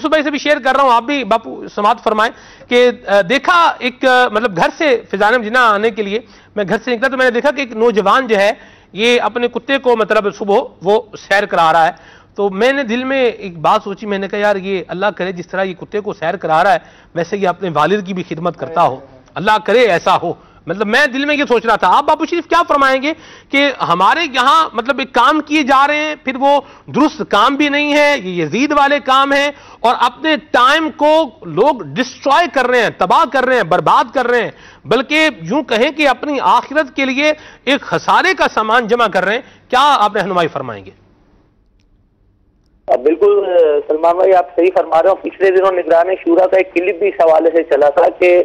Speaker 3: بھائی سے بھی شیئر کر رہا ہوں، آپ بھی باپو سماعت فرمائیں کہ دیکھا ایک مطلب گھر سے فضان مدینہ آنے کے لیے میں گھر سے نکلا تو میں نے دیکھا کہ ایک نوجوان جو ہے یہ اپنے کتے کو مطلب صبح وہ سیر کرا رہا ہے، تو میں نے دل میں ایک بات سوچی، میں نے کہا یار یہ اللہ کرے جس طرح یہ کتے کو سیر کرا رہا ہے ویسے یہ اپنے والد کی بھی خدمت کرتا ہو، اللہ کرے ایسا ہو۔ مطلب میں دل میں یہ سوچ رہا تھا، آپ باپو شریف کیا فرمائیں گے کہ ہمارے یہاں مطلب ایک کام کیے جا رہے ہیں پھر وہ درست کام بھی نہیں ہے، یہ یزید والے کام ہیں، اور اپنے ٹائم کو لوگ ڈسٹرائے کر رہے ہیں، تباہ کر رہے ہیں، برباد کر رہے ہیں، بلکہ یوں کہیں کہ اپنی آخرت کے لیے ایک خسارے کا سامان جمع کر رہے ہیں، کیا آپ رہنمائی فرمائیں گے؟
Speaker 9: بالکل سلمان بھائی آپ صحیح فرما رہے ہو، پچھلے دنوں نگران شورا کا ایک کلپ بھی اس حوالے سے چلا تھا کہ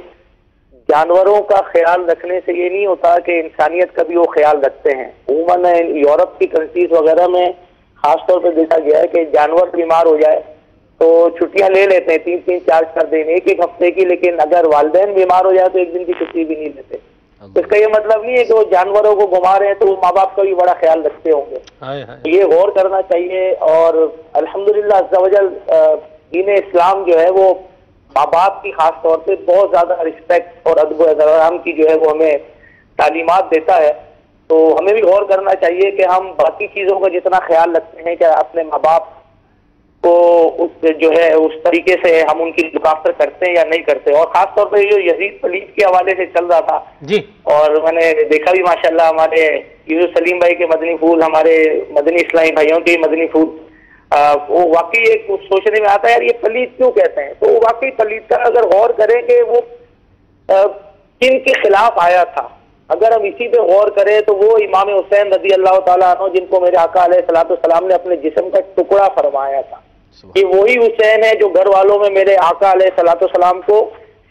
Speaker 9: جانوروں کا خیال رکھنے سے یہ نہیں ہوتا کہ انسانیت کا بھی وہ خیال رکھتے ہیں۔ عموماً یورپ کی کنٹریز وغیرہ میں خاص طور پہ دیکھا گیا ہے کہ جانور بیمار ہو جائے تو چھٹیاں لے لیتے ہیں، 3-3 4 دن، ایک ہفتے کی، لیکن اگر والدین بیمار ہو جائے تو 1 دن کی چھٹی بھی نہیں لیتے۔ اس کا یہ مطلب نہیں ہے کہ وہ جانوروں کو گھما رہے ہیں تو وہ ماں باپ کا بھی بڑا خیال رکھتے ہوں گے، یہ غور کرنا چاہیے۔ اور الحمدللہ عز و جل دین اسلام جو ہے وہ ماں باپ کی خاص طور پہ بہت زیادہ رسپیکٹ اور ادب و احترام کی جو ہے وہ ہمیں تعلیمات دیتا ہے، تو ہمیں بھی غور کرنا چاہیے کہ ہم باقی چیزوں کا جتنا خیال رکھتے ہیں کہ اپنے ماں باپ کو جو ہے اس طریقے سے ہم ان کی لک آفٹر کرتے ہیں یا نہیں کرتے۔ اور خاص طور پہ جو یزید پلیت کے حوالے سے چل رہا تھا
Speaker 3: جی، اور
Speaker 9: میں نے دیکھا بھی ماشاءاللہ ہمارے یوسف سلیم بھائی کے مدنی پھول، ہمارے مدنی اسلامی بھائیوں کے مدنی پھول، وہ واقعی ایک سوچنے میں آتا ہے یار یہ پلیت کیوں کہتے ہیں، تو واقعی پلیت کا اگر غور کریں کہ وہ کن کے خلاف آیا تھا، اگر ہم اسی پہ غور کریں تو وہ امام حسین رضی اللہ تعالیٰ عنہ جن کو میرے آقا علیہ الصلوۃ والسلام نے اپنے جسم کا ٹکڑا فرمایا تھا، یہ وہی حسین ہے جو گھر والوں میں میرے آقا علیہ الصلوۃ والسلام کو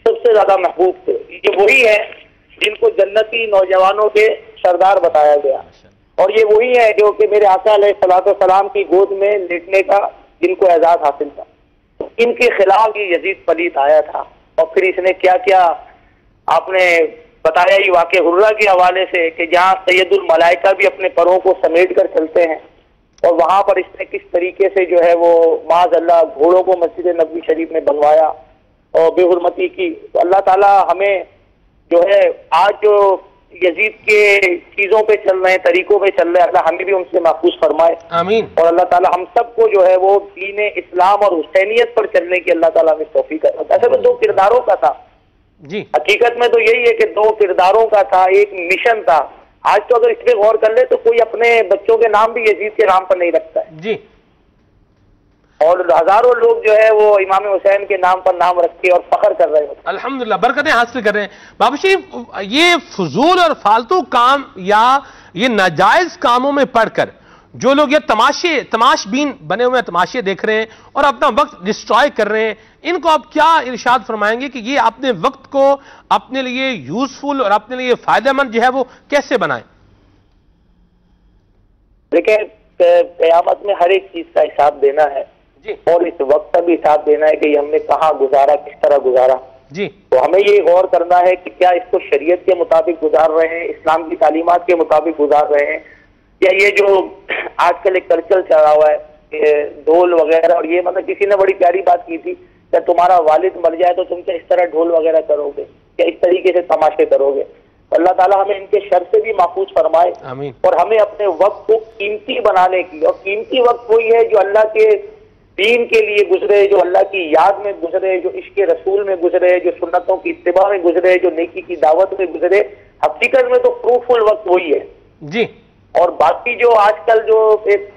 Speaker 9: سب سے زیادہ محبوب تھے، یہ وہی ہے جن کو جنتی نوجوانوں کے سردار بتایا گیا، اور یہ وہی ہے جو کہ میرے آقا علیہ الصلوۃ والسلام کی گود میں لیٹنے کا جن کو اعزاز حاصل تھا، ان کے خلاف یہ یزید پلیت آیا تھا۔ اور پھر اس نے کیا کیا آپ نے بتایا ہی واقع حرہ کے حوالے سے کہ جہاں سید الملائکہ بھی اپنے پروں کو سمیٹ کر چلتے ہیں، اور وہاں پر اس نے کس طریقے سے جو ہے وہ معاذ اللہ گھوڑوں کو مسجد نبوی شریف میں بنوایا اور بے حرمتی کی۔ تو اللہ تعالیٰ ہمیں جو ہے آج جو یزید کے چیزوں پہ چل رہے ہیں، طریقوں پہ چل رہے ہیں، اللہ ہمیں بھی ان سے محفوظ فرمائے،
Speaker 3: آمین۔
Speaker 9: اور اللہ تعالیٰ ہم سب کو جو ہے وہ دین اسلام اور حسینیت پر چلنے کی اللہ تعالیٰ ہمیں توفیق عطا فرمائے۔ ایسے تو 2 کرداروں کا تھا
Speaker 3: جی،
Speaker 9: حقیقت میں تو یہی ہے کہ 2 کرداروں کا تھا، ایک مشن تھا۔ آج تو اگر اس پہ غور کر لے تو کوئی اپنے بچوں کے نام بھی یزید کے نام پر نہیں رکھتا ہے
Speaker 3: جی،
Speaker 9: اور ہزاروں لوگ جو ہے وہ امام حسین کے نام پر نام رکھ کے اور فخر کر رہے ہوتے ہیں۔
Speaker 3: الحمدللہ برکتیں حاصل کر رہے ہیں۔ بابو شریف یہ فضول اور فالتو کام یا یہ ناجائز کاموں میں پڑھ کر جو لوگ یہ تماش بین بنے ہوئے تماشے دیکھ رہے ہیں اور اپنا وقت ڈسٹرائے کر رہے ہیں، ان کو آپ کیا ارشاد فرمائیں گے کہ یہ اپنے وقت کو اپنے لیے یوزفل اور اپنے لیے فائدہ مند جو ہے وہ کیسے بنائیں؟
Speaker 9: دیکھیں قیامت میں ہر ایک چیز کا حساب دینا ہے اور اس وقت کا بھی حساب دینا ہے کہ یہ ہم نے کہاں گزارا، کس طرح گزارا
Speaker 3: جی،
Speaker 9: تو ہمیں یہ غور کرنا ہے کہ کیا اس کو شریعت کے مطابق گزار رہے ہیں، اسلام کی تعلیمات کے مطابق گزار رہے ہیں، یا یہ جو آج کل ایک کلچر چلا ہوا ہے ڈھول وغیرہ، اور یہ مطلب کسی نے بڑی پیاری بات کی تھی کہ تمہارا والد مر جائے تو تم کیا اس طرح ڈھول وغیرہ کرو گے، کیا اس طریقے سے تماشے کرو گے؟ اللہ تعالیٰ ہمیں ان کے شر سے بھی محفوظ فرمائے،
Speaker 3: آمین۔
Speaker 9: اور ہمیں اپنے وقت کو قیمتی بنانے کی، اور قیمتی وقت وہی ہے جو اللہ کے دین کے لیے گزرے، جو اللہ کی یاد میں گزرے، جو عشق رسول میں گزرے، جو سنتوں کی اتباع میں گزرے، جو نیکی کی دعوت میں گزرے۔ حقیقت میں تو فروٹفل وقت وہی ہے
Speaker 3: جی، اور
Speaker 9: باقی جو آج کل جو ایک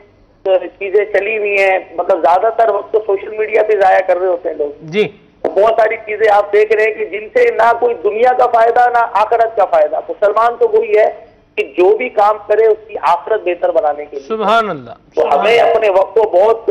Speaker 9: چیزیں چلی ہوئی ہیں، مطلب زیادہ تر وقت تو سوشل میڈیا پہ ضائع کر رہے ہوتے ہیں لوگ
Speaker 3: جی،
Speaker 9: بہت ساری چیزیں آپ دیکھ رہے ہیں کہ جن سے نہ کوئی دنیا کا فائدہ نہ آخرت کا فائدہ۔ مسلمان تو وہی ہے کہ جو بھی کام کرے اس کی آخرت بہتر بنانے کے لیے،
Speaker 3: سبحان اللہ،
Speaker 9: تو ہمیں اپنے وقت کو بہت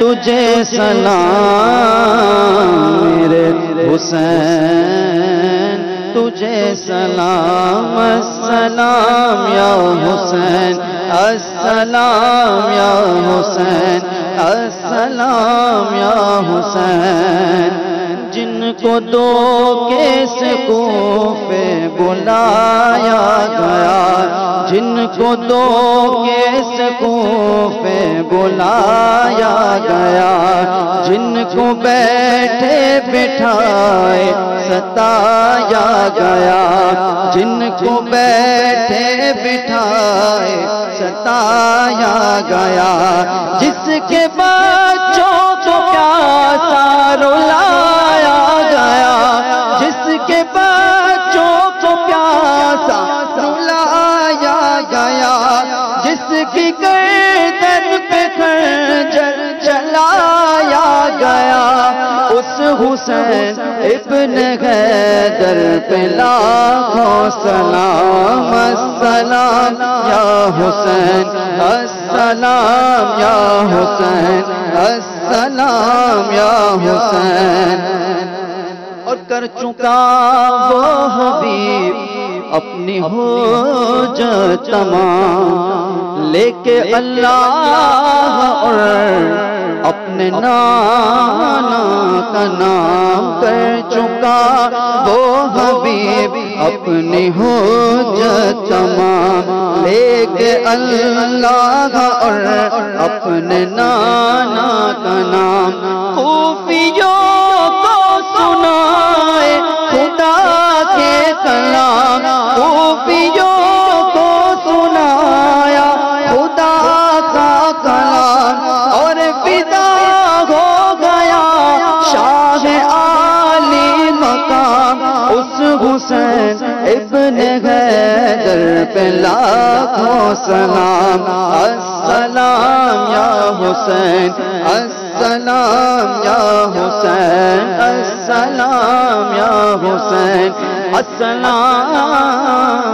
Speaker 8: تجھے سلام میرے حسین تجھے سلام السلام یا حسین السلام یا حسین السلام یا حسین جن کو دو کیس کوفے بلایا گیا جن کو دو کیس کوفے بلایا گیا جن کو بیٹھے بٹھائے ستایا گیا جن کو بیٹھے بٹھائے ستایا گیا جس کے بچوں کو پیاسا رلایا گیا جس کے بچوں کو پیاسا رلایا گیا جس کی گردن پہ خنجر چلایا گیا اس حسین ابن حیدر پہ لاکھوں سلام السلام یا حسین السلام یا حسین السلام یا حسین اور کر چکا وہ حبیب اپنی حجت تمام لے کے اللہ اور اپنے نانا کا نام کر چکا وہ حبیب اپنی حجت تمام لے کے اللہ اور اپنے نانا کا نام خوفیوں کو سنائے خدا کے کلام خوفیوں کو سنایا خدا کا کلام اور فدا ہو گیا شاہ عالی مقام اس حسین ابن حیدر پہ لاکھوں سلام السلام یا حسین السلام یا حسین السلام یا حسین السلام